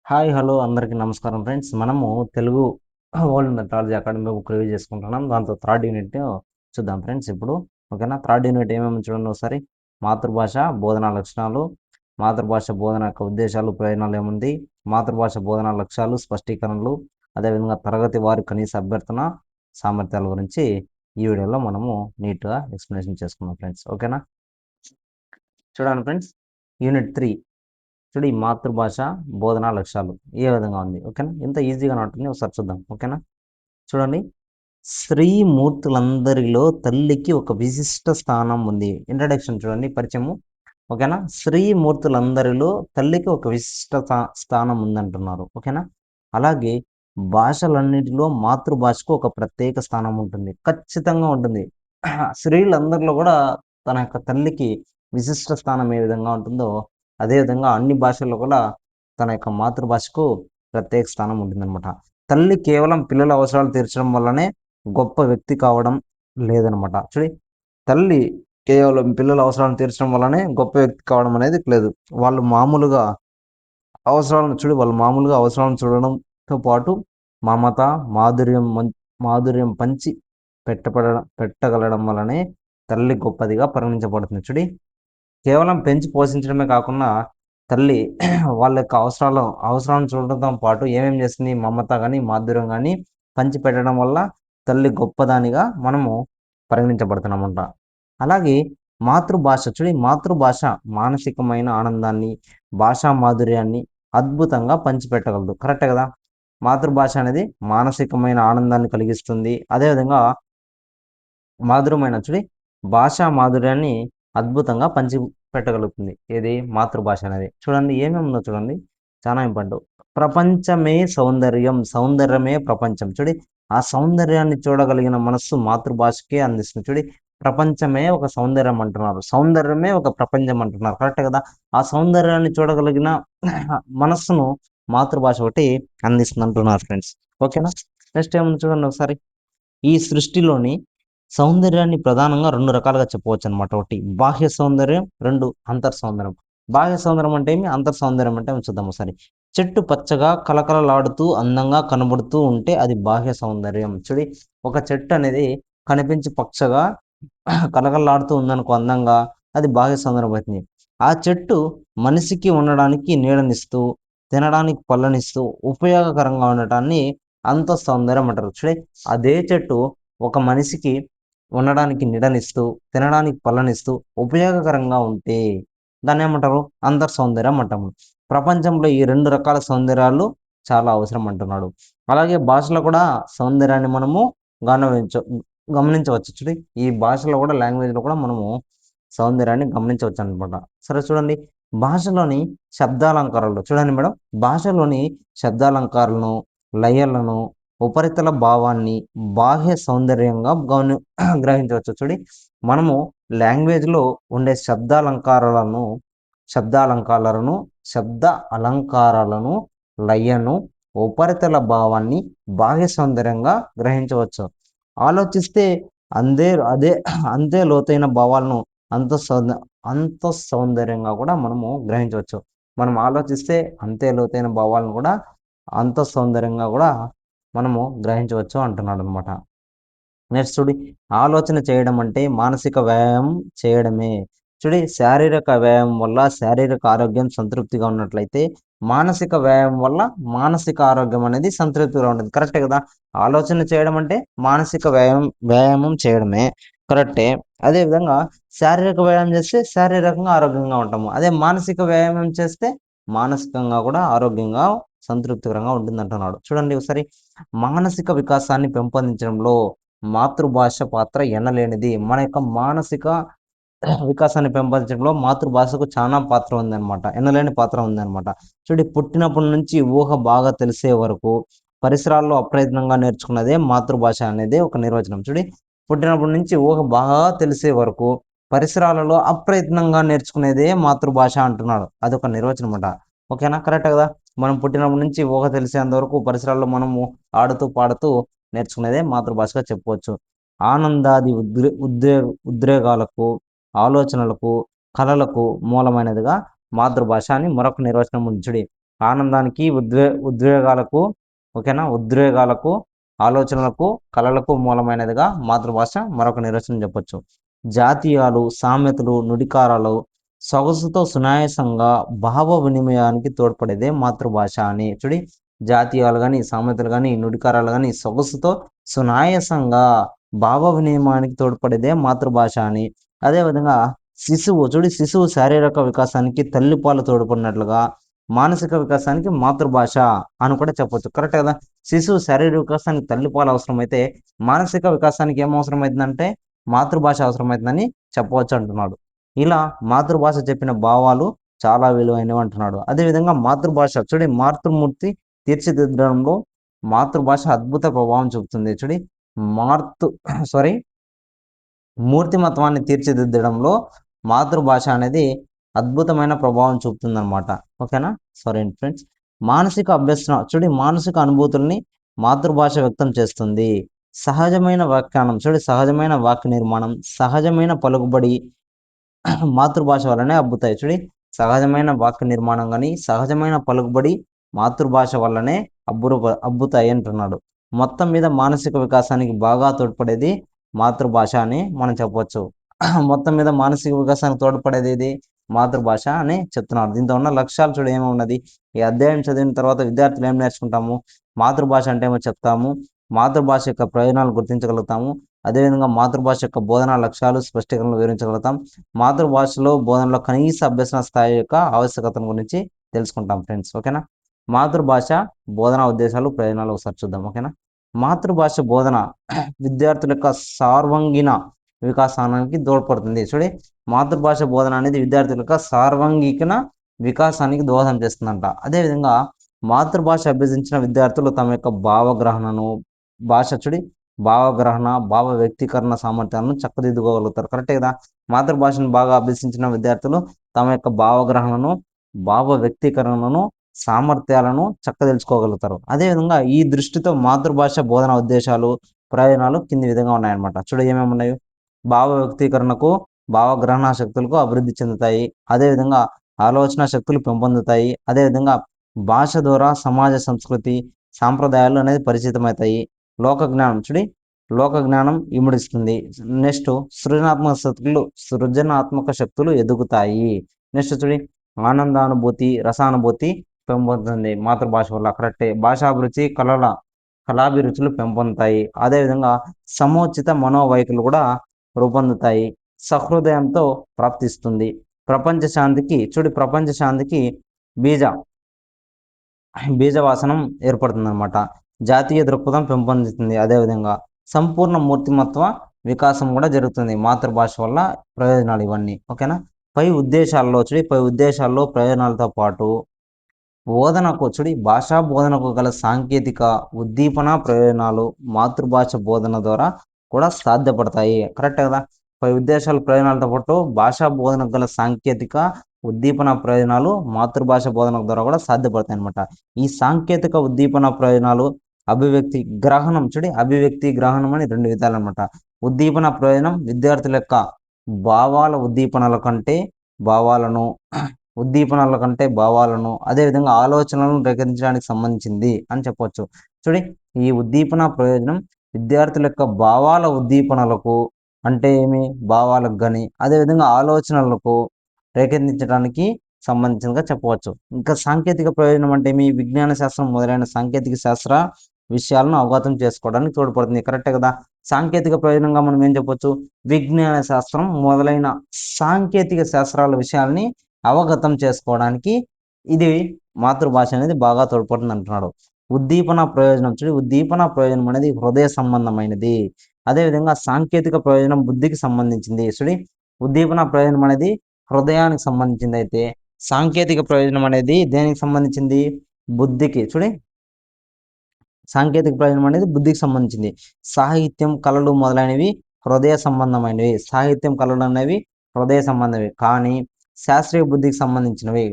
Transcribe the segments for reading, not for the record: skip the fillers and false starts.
Hi hello అందరికీ నమస్కారం friends. మనము Telugu world methodology academy book review చేసుకుంటున్నాం. దాంతో థర్డ్ యూనిట్ చూద్దాం ఫ్రెండ్స్ ఇప్పుడు. ఓకేనా? థర్డ్ యూనిట్ ఏమేమి చూడండి ఒకసారి. మాతృభాష బోధనా లక్షణాలు, మాతృభాష బోధన యొక్క ఉద్దేశాలు ప్రయోజనాలు ఏముంది, మాతృభాష బోధనా లక్ష్యాలు స్పష్టీకరణలు, అదేవిధంగా తరగతి వారి కనీస అభ్యర్థన సామర్థ్యాల గురించి ఈ వీడియోలో మనము నీట్గా ఎక్స్ప్లెనేషన్ చేసుకున్నాం ఫ్రెండ్స్. ఓకేనా? చూడండి ఫ్రెండ్స్, యూనిట్ 3 చూడు, ఈ మాతృభాష బోధనా లక్ష్యాలు ఏ విధంగా ఉంది. ఓకేనా? ఎంత ఈజీగా ఉంటుంది ఒకసారి చూద్దాం. ఓకేనా? చూడండి, శ్రీమూర్తులందరిలో తల్లికి ఒక విశిష్ట స్థానం ఉంది. ఇంట్రడక్షన్ చూడండి, పరిచయము. ఓకేనా? శ్రీమూర్తులందరిలో తల్లికి ఒక విశిష్ట స్థానం ఉందంటున్నారు. ఓకేనా? అలాగే భాషలన్నిటిలో మాతృభాషకు ఒక ప్రత్యేక స్థానం ఉంటుంది, ఖచ్చితంగా ఉంటుంది. స్త్రీలందరిలో కూడా తన యొక్క తల్లికి విశిష్ట స్థానం ఏ విధంగా ఉంటుందో అదేవిధంగా అన్ని భాషల్లో కూడా తన యొక్క మాతృభాషకు ప్రత్యేక స్థానం ఉంటుందన్నమాట. తల్లి కేవలం పిల్లల అవసరాలు తీర్చడం వల్లనే గొప్ప వ్యక్తి కావడం లేదనమాట. చూడి, తల్లి కేవలం పిల్లల అవసరాలను తీర్చడం వల్లనే గొప్ప వ్యక్తి కావడం అనేది లేదు. వాళ్ళు మామూలుగా అవసరాలను చూడడంతో పాటు మమత, మాధుర్యం పంచి పెట్టగలడం వల్లనే తల్లి గొప్పదిగా పరిగణించబడుతుంది. చూడి, కేవలం పెంచి పోషించడమే కాకుండా తల్లి వాళ్ళ యొక్క అవసరాలను చూడటంతో పాటు ఏమేమి చేస్తుంది, మమత కానీ మాధుర్యం కానీ పంచి పెట్టడం వల్ల తల్లి గొప్పదానిగా మనము పరిగణించబడుతున్నామంట. అలాగే మాతృభాష చూడి, మాతృభాష మానసికమైన ఆనందాన్ని, భాషా మాధుర్యాన్ని అద్భుతంగా పంచిపెట్టగలదు. కరెక్టే కదా? మాతృభాష అనేది మానసికమైన ఆనందాన్ని కలిగిస్తుంది. అదేవిధంగా చూడి, భాషా మాధుర్యాన్ని అద్భుతంగా పంచి పెట్టగలుగుతుంది. ఏది? మాతృభాష అనేది. చూడండి ఏమేమి ఉందో చూడండి, చాలా ఇంపార్టెంట్. ప్రపంచమే సౌందర్యం, సౌందర్యమే ప్రపంచం. చూడి, ఆ సౌందర్యాన్ని చూడగలిగిన మనస్సు మాతృభాషకే అందిస్తుంది. చూడి, ప్రపంచమే ఒక సౌందర్యం అంటున్నారు, సౌందర్యమే ఒక ప్రపంచం అంటున్నారు. కరెక్ట్ కదా? ఆ సౌందర్యాన్ని చూడగలిగిన మనస్సును మాతృభాష ఒకటి అందిస్తుంది అంటున్నారు ఫ్రెండ్స్. ఓకేనా? నెక్స్ట్ ఏముంది చూడండి ఒకసారి. ఈ సృష్టిలోని సౌందర్యాన్ని ప్రధానంగా 2 రకాలుగా చెప్పవచ్చు అనమాట. ఒకటి బాహ్య సౌందర్యం, 2 అంతర్ సౌందర్యం. బాహ్య సౌందర్యం అంటే ఏమి, అంతర్ సౌందర్యం అంటే ఏమి చూద్దాం ఒకసారి. చెట్టు పచ్చగా కలకలలాడుతూ అందంగా కనబడుతూ ఉంటే అది బాహ్య సౌందర్యం. చూడి, ఒక చెట్టు అనేది కనిపించి పచ్చగా కలకలలాడుతూ ఉందనుకో అందంగా, అది బాహ్య సౌందర్యం అవుతుంది. ఆ చెట్టు మనిషికి ఉండడానికి నీడనిస్తూ, తినడానికి పళ్ళనిస్తూ, ఉపయోగకరంగా ఉండటాన్ని అంత సౌందర్యం అంటారు. చూడి, అదే చెట్టు ఒక మనిషికి ఉండడానికి నీడనిస్తూ, తినడానికి పళ్ళనిస్తూ, ఉపయోగకరంగా ఉంటే దాన్ని ఏమంటారు? అంతర్ సౌందర్యం అంటాము. ప్రపంచంలో ఈ 2 రకాల సౌందర్యాలు చాలా అవసరం అంటున్నాడు. అలాగే భాషలో కూడా సౌందర్యాన్ని మనము గమనించ గమనించవచ్చు. చూడి, ఈ భాషలో కూడా, లాంగ్వేజ్లో కూడా మనము సౌందర్యాన్ని గమనించవచ్చు అనమాట. సరే చూడండి, భాషలోని శబ్దాలంకారాలు చూడండి మేడం. భాషలోని శబ్దాలంకారాలను, లయలను, ఉపరితల భావాన్ని బాహ్య సౌందర్యంగా గ్రహించవచ్చు. చూడి, మనము లాంగ్వేజ్లో ఉండే శబ్ద అలంకారాలను, లయను, ఉపరితల భావాన్ని బాహ్య సౌందర్యంగా గ్రహించవచ్చు. ఆలోచిస్తే అంతే లోతైన భావాలను అంత సౌందర్యంగా కూడా మనము గ్రహించవచ్చు. మనం ఆలోచిస్తే అంతే లోతైన భావాలను కూడా అంత సౌందర్యంగా కూడా మనము గ్రహించవచ్చు అంటున్నాడు అనమాట. నెక్స్ట్ చూడి, ఆలోచన చేయడం అంటే మానసిక వ్యాయామం చేయడమే. చూడి, శారీరక వ్యాయామం వల్ల శారీరక ఆరోగ్యం సంతృప్తిగా ఉన్నట్లయితే, మానసిక వ్యాయామం వల్ల మానసిక ఆరోగ్యం అనేది సంతృప్తిగా ఉంటుంది. కరెక్టే కదా? ఆలోచన చేయడం అంటే మానసిక వ్యాయామం చేయడమే, కరెక్టే. అదేవిధంగా శారీరక వ్యాయామం చేస్తే శారీరకంగా ఆరోగ్యంగా ఉంటాము. అదే మానసిక వ్యాయామం చేస్తే మానసికంగా కూడా ఆరోగ్యంగా సంతృప్తికరంగా ఉంటుంది అంటున్నాడు. చూడండి ఒకసారి, మానసిక వికాసాన్ని పెంపొందించడంలో మాతృభాష పాత్ర ఎనలేనిది. మన యొక్క మానసిక వికాసాన్ని పెంపొందించడంలో మాతృభాషకు చాలా పాత్ర ఉందన్నమాట, ఎనలేని పాత్ర ఉందన్నమాట. చూడి, పుట్టినప్పటి నుంచి ఊహ బాగా తెలిసే వరకు పరిసరాల్లో అప్రయత్నంగా నేర్చుకున్నదే మాతృభాష అనేది ఒక నిర్వచనం. చూడి, పుట్టినప్పటి నుంచి ఊహ బాగా తెలిసే వరకు పరిసరాలలో అప్రయత్నంగా నేర్చుకునేదే మాతృభాష అంటున్నాడు. అదొక నిర్వచనం అన్నమాట. ఓకేనా? కరెక్ట్ కదా? మనం పుట్టినప్పటి నుంచి ఊహ తెలిసేంత వరకు పరిసరాల్లో మనము ఆడుతూ పాడుతూ నేర్చుకునేదే మాతృభాషగా చెప్పుకోవచ్చు. ఆనందాది ఉద్రేగాలకు, ఆలోచనలకు, కళలకు మూలమైనదిగా మాతృభాష అని మరొక నిర్వచనం ఉంది. చూడి, ఆనందానికి, ఉద్వేగాలకు, ఓకేనా, ఉద్రేగాలకు, ఆలోచనలకు, కళలకు మూలమైనదిగా మాతృభాష మరొక నిర్వచనం చెప్పొచ్చు. జాతీయాలు, సామెతలు, నుడికారాలు సొగసుతో సునాయాసంగా భావ వినిమయానికి తోడ్పడేదే మాతృభాష అని. చూడి, జాతీయాలు కానీ, సామెతలు కానీ, నుడికారాలు కానీ సొగసుతో సునాయాసంగా భావ వినిమయానికి తోడ్పడేదే మాతృభాష అని. అదేవిధంగా శిశువు శారీరక వికాసానికి తల్లిపాలు తోడ్పడినట్లుగా మానసిక వికాసానికి మాతృభాష అని కూడా చెప్పొచ్చు. కరెక్ట్ కదా? శిశువు శారీరక వికాసానికి తల్లిపాలు అవసరమైతే మానసిక వికాసానికి ఏం అవసరమవుతుందంటే మాతృభాష అవసరమవుతుందని చెప్పవచ్చు అంటున్నాడు. ఇలా మాతృభాష చెప్పిన భావాలు చాలా విలువైనవి అంటున్నాడు. అదేవిధంగా మాతృభాష చూడి, మాతృమూర్తి తీర్చిదిద్దడంలో మాతృభాష అద్భుత ప్రభావం చూపుతుంది. చూడి, మూర్తిమత్వాన్ని తీర్చిదిద్దడంలో మాతృభాష అనేది అద్భుతమైన ప్రభావం చూపుతుందన్నమాట. ఓకేనా? సరే ఫ్రెండ్స్, మానసిక అభ్యసన చూడి, మానసిక అనుభూతుల్ని మాతృభాష వ్యక్తం చేస్తుంది. సహజమైన వ్యాఖ్యానం చూడి, సహజమైన వాక్య నిర్మాణం, సహజమైన పలుకుబడి మాతృభాష వల్లనే అబ్బుతాయి. చూడి, సహజమైన వాక్య నిర్మాణం కానీ, సహజమైన పలుకుబడి మాతృభాష వల్లనే అబ్బుతాయి అంటున్నాడు. మొత్తం మీద మానసిక వికాసానికి బాగా తోడ్పడేది మాతృభాష అని మనం చెప్పవచ్చు. మొత్తం మీద మానసిక వికాసానికి తోడ్పడేది ఇది మాతృభాష అని చెప్తున్నారు. దీంతో ఉన్న లక్ష్యాలు చూడ ఏమున్నది, ఈ అధ్యాయం చదివిన తర్వాత విద్యార్థులు ఏం నేర్చుకుంటాము, మాతృభాష అంటే ఏమో చెప్తాము, మాతృభాష యొక్క ప్రయోజనాలు గుర్తించగలుగుతాము, అదేవిధంగా మాతృభాష యొక్క బోధనా లక్ష్యాలు స్పష్టీకరణలు వివరించగలుగుతాం, మాతృభాషలో బోధనలో కనీస అభ్యసన స్థాయి యొక్క ఆవశ్యకతను గురించి తెలుసుకుంటాం ఫ్రెండ్స్. ఓకేనా? మాతృభాష బోధనా ఉద్దేశాలు, ప్రయోజనాలు ఒకసారి చూద్దాం. ఓకేనా? మాతృభాష బోధన విద్యార్థుల యొక్క సార్వంగిణ వికాసానికి తోడ్పడుతుంది. చూడండి, మాతృభాష బోధన అనేది విద్యార్థుల యొక్క సార్వంగిక వికాసానికి దోహదం చేస్తుందంట. అదేవిధంగా మాతృభాష అభ్యసించిన విద్యార్థులు తమ యొక్క భావగ్రహణను భావగ్రహణ, భావ వ్యక్తీకరణ సామర్థ్యాలను చక్కదిద్దుకోగలుగుతారు. కరెక్టే కదా? మాతృభాషను బాగా అభ్యసించిన విద్యార్థులు తమ యొక్క భావగ్రహణను, భావ వ్యక్తీకరణను, సామర్థ్యాలను చక్కదిద్దుకోగలుగుతారు. అదేవిధంగా ఈ దృష్టితో మాతృభాష బోధన ఉద్దేశాలు, ప్రయోజనాలు కింది విధంగా ఉన్నాయన్నమాట. చూడ ఏమేమి ఉన్నాయో, భావ వ్యక్తీకరణకు, భావగ్రహణ శక్తులకు అభివృద్ధి చెందుతాయి. అదేవిధంగా ఆలోచన శక్తులు పెంపొందుతాయి. అదేవిధంగా భాష ద్వారా సమాజ సంస్కృతి, సాంప్రదాయాలు అనేది పరిచితమవుతాయి. లోక జ్ఞానం ఇముడిస్తుంది. నెక్స్ట్ సృజనాత్మక శక్తులు ఎదుగుతాయి. నెక్స్ట్ చూడి, ఆనందానుభూతి, రసానుభూతి పెంపొందుతుంది మాతృభాష వల్ల. కరెక్టే. భాషాభిరుచి, కళాభిరుచులు పెంపొందుతాయి. అదేవిధంగా సమోచిత మనోవైఖరులు కూడా రూపొందుతాయి. సహృదయంతో ప్రాప్తిస్తుంది. ప్రపంచ శాంతికి బీజవాసనం ఏర్పడుతుంది అనమాట. జాతీయ దృక్పథం పెంపొందుతుంది. అదేవిధంగా సంపూర్ణ మూర్తిమత్వ వికాసం కూడా జరుగుతుంది మాతృభాష వల్ల. ప్రయోజనాలు ఇవన్నీ. ఓకేనా? పై ఉద్దేశాల్లో ప్రయోజనాలతో పాటు భాషా బోధనకు గల సాంకేతిక ఉద్దీపన ప్రయోజనాలు మాతృభాష బోధన ద్వారా కూడా సాధ్యపడతాయి. కరెక్ట్ కదా? పై ఉద్దేశాల ప్రయోజనాలతో పాటు భాషా బోధనకు గల సాంకేతిక ఉద్దీపన ప్రయోజనాలు మాతృభాష బోధన ద్వారా కూడా సాధ్యపడతాయి అనమాట. ఈ సాంకేతిక ఉద్దీపన ప్రయోజనాలు అభివ్యక్తి గ్రహణం అని రెండు విధాలు అనమాట. ఉద్దీపన ప్రయోజనం విద్యార్థుల యొక్క భావాలను అదేవిధంగా ఆలోచనలను రేకెత్తించడానికి సంబంధించింది అని చెప్పవచ్చు. ఈ ఉద్దీపన ప్రయోజనం విద్యార్థుల యొక్క భావాల ఉద్దీపనలకు, అంటే ఏమి, భావాలకు కానీ అదేవిధంగా ఆలోచనలకు రేకెత్తించడానికి సంబంధించినగా చెప్పవచ్చు. ఇంకా సాంకేతిక ప్రయోజనం అంటే ఏమి, విజ్ఞాన శాస్త్రం మొదలైన సాంకేతిక శాస్త్ర విషయాలను అవగతం చేసుకోవడానికి తోడ్పడుతుంది. కరెక్టే కదా? సాంకేతిక ప్రయోజనంగా మనం ఏం చెప్పొచ్చు, విజ్ఞాన శాస్త్రం మొదలైన సాంకేతిక శాస్త్రాల విషయాల్ని అవగతం చేసుకోవడానికి ఇది మాతృభాష అనేది బాగా తోడ్పడుతుంది అంటున్నాడు. ఉద్దీపన ప్రయోజనం అనేది హృదయ సంబంధమైనది. అదేవిధంగా సాంకేతిక ప్రయోజనం బుద్ధికి సంబంధించింది. ఉద్దీపన ప్రయోజనం అనేది హృదయానికి సంబంధించింది అయితే సాంకేతిక ప్రయోజనం అనేది దేనికి సంబంధించింది, బుద్ధికి. సాంకేతిక ప్రయోజనం అనేది బుద్ధికి సంబంధించింది. సాహిత్యం, కళలు మొదలైనవి హృదయ సంబంధమైనవి. కానీ శాస్త్రీయ బుద్ధికి సంబంధించినవి.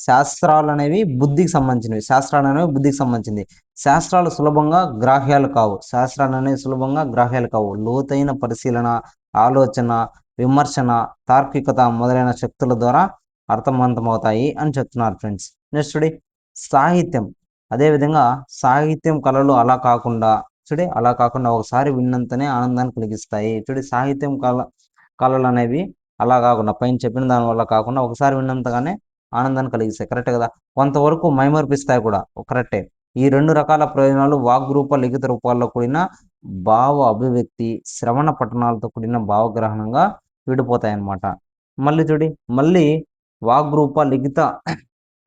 శాస్త్రాలు అనేవి బుద్ధికి సంబంధించింది. శాస్త్రాలు సులభంగా గ్రాహ్యాలు కావు. లోతైన పరిశీలన, ఆలోచన, విమర్శన, తార్కికత మొదలైన శక్తుల ద్వారా అర్థవంతమవుతాయి అని చెప్తున్నారు ఫ్రెండ్స్. నెక్స్ట్ చూడి సాహిత్యం. అదేవిధంగా సాహిత్యం కళలు అలా కాకుండా ఒకసారి విన్నంతనే ఆనందాన్ని కలిగిస్తాయి. సాహిత్యం కళలు అనేవి అలా కాకుండా పైన చెప్పిన దాని వల్ల కాకుండా ఒకసారి విన్నంతగానే ఆనందాన్ని కలిగిస్తాయి. కరెక్టే కదా. కొంతవరకు మైమర్పిస్తాయి కూడా, కరెక్టే. ఈ రెండు రకాల ప్రయోజనాలు వాగ్రూప లిఖిత రూపాల్లో కూడిన భావ అభివ్యక్తి, శ్రవణ పఠనాలతో కూడిన భావగ్రహణంగా విడిపోతాయన్నమాట. మళ్ళీ వాగ్రూప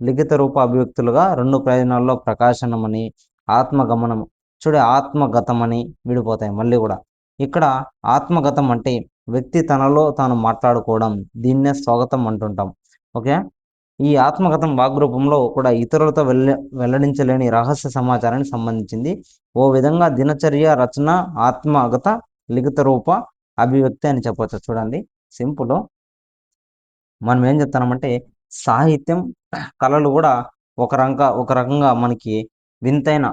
లిఖిత రూప అభివ్యక్తులుగా రెండు ప్రయోజనాల్లో ప్రకాశనమని, ఆత్మగమనం ఆత్మగతమని విడిపోతాయి మళ్ళీ కూడా. ఇక్కడ ఆత్మగతం అంటే వ్యక్తి తనలో తాను మాట్లాడుకోవడం, దీన్నే స్వాగతం అంటుంటాం. ఓకే. ఈ ఆత్మగతం వాగ్రూపంలో కూడా ఇతరులతో వెల్లడించలేని రహస్య సమాచారానికి సంబంధించింది. ఓ విధంగా దినచర్య రచన ఆత్మగత లిఖిత రూప అభివ్యక్తి అని చెప్పవచ్చు. చూడండి సింపుల్. మనం ఏం చెప్తున్నామంటే సాహిత్యం కళలు కూడా ఒక రకంగా మనకి వింతైన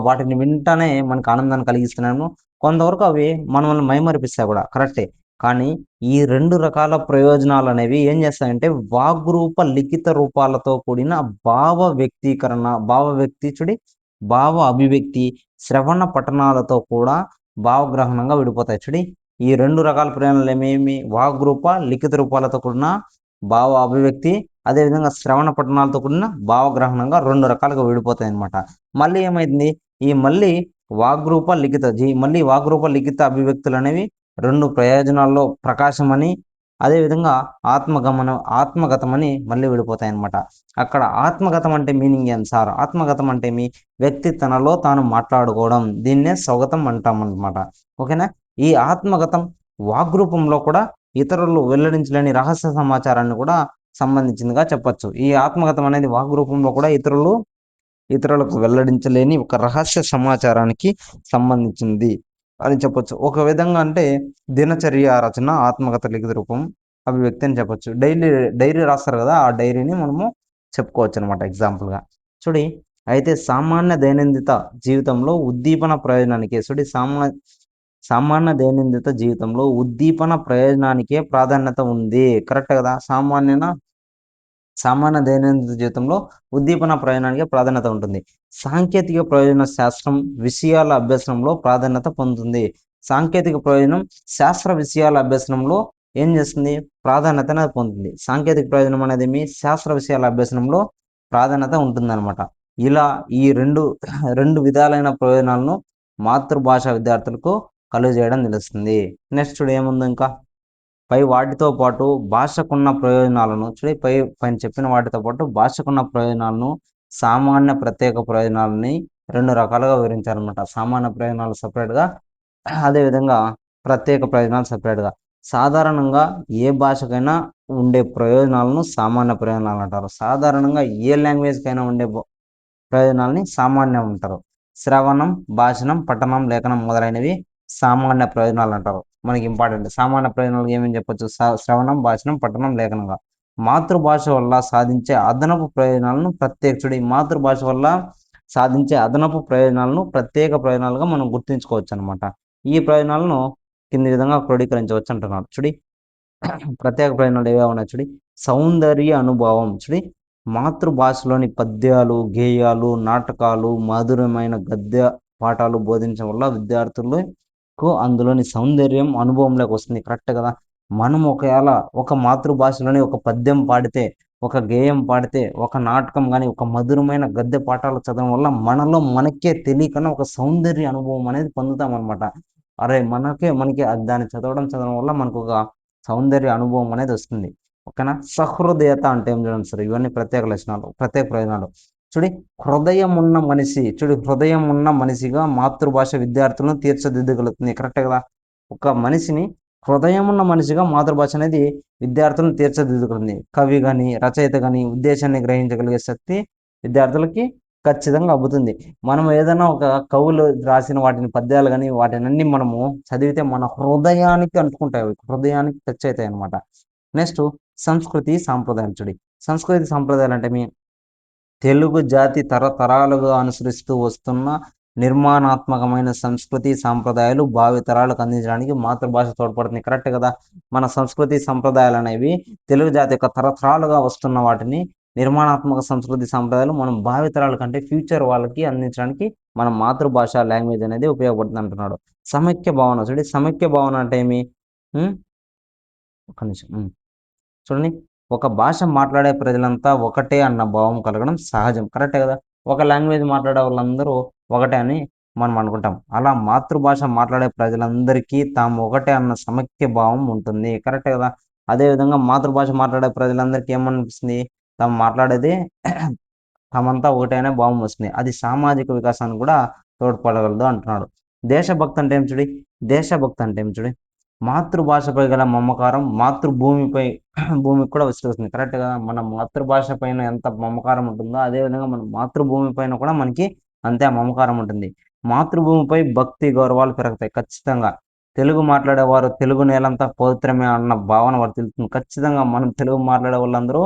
వాటిని వింటానే మనకు ఆనందాన్ని కలిగిస్తున్నాము. కొంతవరకు అవి మనల్ని మైమరిపిస్తాయి కూడా, కరెక్టే. కానీ ఈ రెండు రకాల ప్రయోజనాలు అనేవి ఏం చేస్తాయంటే వాగ్రూప లిఖిత రూపాలతో కూడిన భావ అభివ్యక్తి, శ్రవణ పఠనాలతో కూడా భావగ్రహణంగా విడిపోతాయి. ఈ రెండు రకాల ప్రయోజనాలు ఏమేమి? వాగ్రూప లిఖిత రూపాలతో కూడిన భావ అభివ్యక్తి, అదేవిధంగా శ్రవణ పఠనాలతో కూడిన భావగ్రహణంగా రెండు రకాలుగా విడిపోతాయి అన్నమాట. మళ్ళీ ఏమైంది? మళ్ళీ వాగ్రూప లిఖిత అభివ్యక్తులు అనేవి రెండు ప్రయోజనాల్లో ప్రకాశమని, అదేవిధంగా ఆత్మగతమని మళ్ళీ విడిపోతాయి అన్నమాట. అక్కడ ఆత్మగతం అంటే మీనింగ్ ఏం సార్? ఆత్మగతం అంటే వ్యక్తి తనలో తాను మాట్లాడుకోవడం, దీన్నే స్వగతం అంటాం అన్నమాట. ఓకేనా. ఈ ఆత్మగతం వాగ్రూపంలో కూడా ఇతరులు వెల్లడించలేని రహస్య సమాచారాన్ని కూడా సంబంధించిందిగా చెప్పచ్చు. ఈ ఆత్మగతం అనేది వాగ్రూపంలో కూడా ఇతరులకు వెల్లడించలేని ఒక రహస్య సమాచారానికి సంబంధించింది అని చెప్పొచ్చు. ఒక విధంగా అంటే దినచర్య రచన ఆత్మగత లిఖిత రూపం అభివ్యక్తి అని చెప్పొచ్చు. డైరీ రాస్తారు కదా, ఆ డైరీని మనము చెప్పుకోవచ్చు అనమాట ఎగ్జాంపుల్గా. అయితే సామాన్య దైనందిత జీవితంలో ఉద్దీపన ప్రయోజనానికి సామాన్య దైనందిత జీవితంలో ఉద్దీపన ప్రయోజనానికే ప్రాధాన్యత ఉంది. కరెక్ట్ కదా. సామాన్య దైనందిత జీవితంలో ఉద్దీపన ప్రయోజనానికి ప్రాధాన్యత ఉంటుంది. సాంకేతిక ప్రయోజన శాస్త్రం విషయాల అభ్యసనంలో ప్రాధాన్యత పొందుతుంది. సాంకేతిక ప్రయోజనం శాస్త్ర విషయాల అభ్యసనంలో ఏం చేస్తుంది? ప్రాధాన్యత పొందుతుంది. సాంకేతిక ప్రయోజనం అనేది శాస్త్ర విషయాల అభ్యసనంలో ప్రాధాన్యత ఉంటుందన్నమాట. ఇలా ఈ రెండు విధాలైన ప్రయోజనాలను మాతృభాష విద్యార్థులకు కలుగజేయడం తెలుస్తుంది. నెక్స్ట్ ఏముంది ఇంకా? పై వాటితో పాటు భాషకున్న ప్రయోజనాలను పైన చెప్పిన వాటితో పాటు భాషకున్న ప్రయోజనాలను సామాన్య ప్రత్యేక ప్రయోజనాలని రెండు రకాలుగా వివరించారనమాట. సామాన్య ప్రయోజనాలు సపరేట్గా, అదేవిధంగా ప్రత్యేక ప్రయోజనాలు సపరేట్గా. సాధారణంగా ఏ భాషకైనా ఉండే ప్రయోజనాలను సామాన్య ప్రయోజనాలు అంటారు. సాధారణంగా ఏ లాంగ్వేజ్కైనా ఉండే ప్రయోజనాలని సామాన్యం అంటారు. శ్రవణం, భాషణం, పఠనం, లేఖనం మొదలైనవి సామాన్య ప్రయోజనాలు అంటారు. మనకి ఇంపార్టెంట్ సామాన్య ప్రయోజనాలు ఏమేమి చెప్పొచ్చు? శ్రవణం, భాషణం, పఠనం, లేఖనంగా. మాతృభాష వల్ల సాధించే అదనపు ప్రయోజనాలను మాతృభాష వల్ల సాధించే అదనపు ప్రయోజనాలను ప్రత్యేక ప్రయోజనాలుగా మనం గుర్తుంచుకోవచ్చు అనమాట. ఈ ప్రయోజనాలను కింది విధంగా క్రోడీకరించవచ్చు అంటున్నాడు. ప్రత్యేక ప్రయోజనాలు ఏవే ఉన్నాయి? సౌందర్య అనుభవం. మాతృభాషలోని పద్యాలు, గేయాలు, నాటకాలు, మధురమైన గద్య పాఠాలు బోధించడం వల్ల విద్యార్థులకు అందులోని సౌందర్యం అనుభవంలోకి వస్తుంది. కరెక్ట్ కదా. మనం ఒక మాతృభాషలోని ఒక పద్యం పాడితే, ఒక గేయం పాడితే, ఒక నాటకం కానీ, ఒక మధురమైన గద్య పాఠాలు చదవడం వల్ల మనకే తెలియకనే ఒక సౌందర్య అనుభవం అనేది పొందుతాం అనమాట. అరే మనకి దాన్ని చదవడం వల్ల మనకు ఒక సౌందర్య అనుభవం అనేది వస్తుంది. ఓకేనా. సహృదయత అంటే ఏం చూడండి సార్, ఇవన్నీ ప్రత్యేక లక్షణాలు, ప్రత్యేక ప్రయోజనాలు. హృదయం ఉన్న మనిషిగా మాతృభాష విద్యార్థులను తీర్చిదిద్దగలుగుతుంది. కరెక్ట్ కదా. ఒక మనిషిని హృదయం ఉన్న మనిషిగా మాతృభాష అనేది విద్యార్థులను తీర్చిదిద్దుకుంది. కవి కానీ, రచయిత కానీ ఉద్దేశాన్ని గ్రహించగలిగే శక్తి విద్యార్థులకి ఖచ్చితంగా అబ్బుతుంది. మనం ఏదైనా ఒక కవులు రాసిన వాటిని పద్యాలు కానీ వాటినన్నీ మనము చదివితే మన హృదయానికి అంటుకుంటాయి, హృదయానికి టచ్ అవుతాయి అనమాట. నెక్స్ట్ సంస్కృతి సాంప్రదాయాలు. సంస్కృతి సాంప్రదాయాలు అంటే తెలుగు జాతి తరతరాలుగా అనుసరిస్తూ వస్తున్న నిర్మాణాత్మకమైన సంస్కృతి సాంప్రదాయాలు భావితరాలకు అందించడానికి మాతృభాష తోడ్పడుతుంది. కరెక్ట్ కదా. మన సంస్కృతి సంప్రదాయాలు అనేవి తెలుగు జాతి యొక్క తరతరాలుగా వస్తున్న వాటిని నిర్మాణాత్మక సంస్కృతి సాంప్రదాయాలు మనం భావితరాల కంటే ఫ్యూచర్ వాళ్ళకి అందించడానికి మన మాతృభాష లాంగ్వేజ్ అనేది ఉపయోగపడుతుంది అంటున్నాడు. సమైక్య భావన చూడండి, సమైక్య భావన అంటే ఏమి? ఒక్క నిమిషం. చూడండి, ఒక భాష మాట్లాడే ప్రజలంతా ఒకటే అన్న భావం కలగడం సహజం. కరెక్టే కదా. ఒక లాంగ్వేజ్ మాట్లాడే వాళ్ళందరూ ఒకటే అని మనం అనుకుంటాం. అలా మాతృభాష మాట్లాడే ప్రజలందరికీ తాము ఒకటే అన్న సమైక్య భావం ఉంటుంది. కరెక్టే కదా. అదేవిధంగా మాతృభాష మాట్లాడే ప్రజలందరికీ ఏమనిపిస్తుంది? తాము మాట్లాడేది తమంతా ఒకటే అనే భావం వస్తుంది. అది సామాజిక వికాసానికి కూడా తోడ్పడగలదు అంటున్నాడు. దేశభక్తి అంటే ఏం చూడి, దేశభక్తి అంటే ఏం చూడి, మాతృభాషపై గల మమకారం మాతృభూమిపై భూమికి కూడా విస్తరిస్తుంది. కరెక్ట్ కదా. మన మాతృభాష పైన ఎంత మమకారం ఉంటుందో అదేవిధంగా మన మాతృభూమి పైన కూడా మనకి అంతే మమకారం ఉంటుంది. మాతృభూమిపై భక్తి గౌరవాలు పెరుగుతాయి ఖచ్చితంగా. తెలుగు మాట్లాడేవారు తెలుగు నేలంతా పవిత్రమే అన్న భావన వర్తిల్తుంది. ఖచ్చితంగా మనం తెలుగు మాట్లాడే వాళ్ళందరూ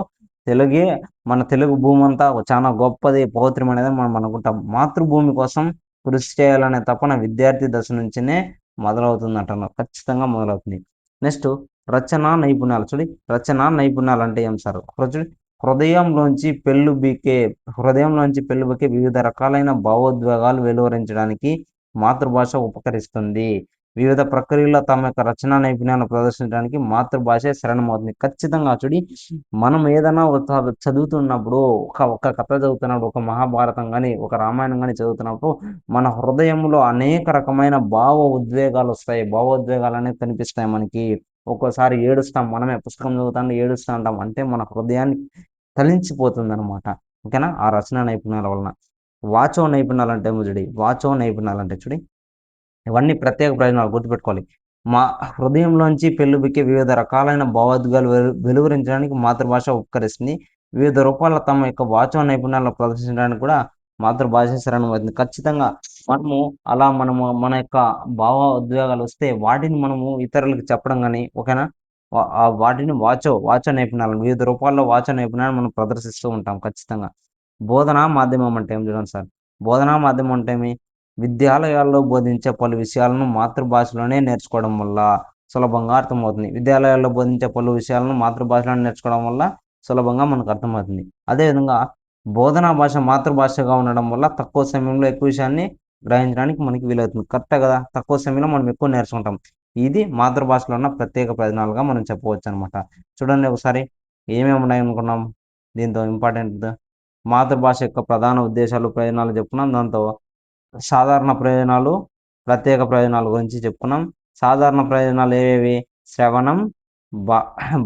తెలుగే, మన తెలుగు భూమి అంతా చాలా గొప్పది పవిత్రమైనది మనం అనుకుంటాం. మాతృభూమి కోసం కృషి చేయాలనే తపన విద్యార్థి దశ నుంచినే మొదలవుతుంది అంటున్నారు. ఖచ్చితంగా మొదలవుతుంది. నెక్స్ట్ రచనా నైపుణ్యాలు చూడి, రచనా నైపుణ్యాలు అంటే ఏం సార్? చూడి, హృదయంలోంచి పెళ్ళుబికే వివిధ రకాలైన భావోద్వేగాలు వెలువరించడానికి మాతృభాష ఉపకరిస్తుంది. వివిధ ప్రక్రియల్లో తమ యొక్క రచనా నైపుణ్యాలను ప్రదర్శించడానికి మాతృభాషే శరణమవుతుంది. ఖచ్చితంగా చూడి, మనం ఏదైనా చదువుతున్నప్పుడు ఒక కథ చదువుతున్నప్పుడు, ఒక మహాభారతం కానీ ఒక రామాయణం కానీ చదువుతున్నప్పుడు మన హృదయంలో అనేక రకమైన భావ ఉద్వేగాలు వస్తాయి. భావోద్వేగాలు అనేవి కనిపిస్తాయి మనకి. ఒక్కోసారి ఏడుస్తాం, మనమే పుస్తకం చదువుతాం ఏడుస్తూ ఉంటాం. అంటే మన హృదయాన్ని తలించిపోతుంది అనమాట. ఓకేనా. ఆ రచనా నైపుణ్యాల వలన. వాచో నైపుణ్యాలు అంటే వాచో నైపుణ్యాలు అంటే చూడి, ఇవన్నీ ప్రత్యేక ప్రయోజనాలు గుర్తుపెట్టుకోవాలి. మా హృదయంలోంచి పెళ్ళుబికే వివిధ రకాలైన భావోద్వేగాలు వెలువరించడానికి మాతృభాష ఉపకరిస్తుంది. వివిధ రూపాల్లో తమ యొక్క వాచో నైపుణ్యాలను ప్రదర్శించడానికి కూడా మాతృభాష శరణమవుతుంది. ఖచ్చితంగా మనము మన యొక్క భావోద్వేగాలు వస్తే వాటిని మనము ఇతరులకు చెప్పడం కానీ, ఓకేనా, వాటిని వాచో నైపుణ్యాలను వివిధ రూపాల్లో వాచో నైపుణ్యాలను మనం ప్రదర్శిస్తూ ఉంటాం ఖచ్చితంగా. బోధనా మాధ్యమం అంటే ఏం చూడండి సార్. బోధనా మాధ్యమం అంటే ఏమి? విద్యాలయాల్లో బోధించే పలు విషయాలను మాతృభాషలోనే నేర్చుకోవడం వల్ల సులభంగా అర్థమవుతుంది. విద్యాలయాల్లో బోధించే పలు విషయాలను మాతృభాషలో నేర్చుకోవడం వల్ల సులభంగా మనకు అర్థమవుతుంది. అదేవిధంగా బోధనా భాష మాతృభాషగా ఉండడం వల్ల తక్కువ సమయంలో ఎక్కువ విషయాన్ని గ్రహించడానికి మనకి వీలవుతుంది. కరెక్టే కదా. తక్కువ సమయంలో మనం ఎక్కువ నేర్చుకుంటాం. ఇది మాతృభాషలో ఉన్న ప్రత్యేక ప్రయోజనాలుగా మనం చెప్పవచ్చు అనమాట. చూడండి ఒకసారి ఏమేమి ఉన్నాయనుకున్నాం దీంతో ఇంపార్టెంట్. మాతృభాష యొక్క ప్రధాన ఉద్దేశాలు ప్రయోజనాలు చెప్పుకున్నాం. దాంతో సాధారణ ప్రయోజనాలు ప్రత్యేక ప్రయోజనాల గురించి చెప్పుకున్నాం. సాధారణ ప్రయోజనాలు ఏవేవి? శ్రవణం,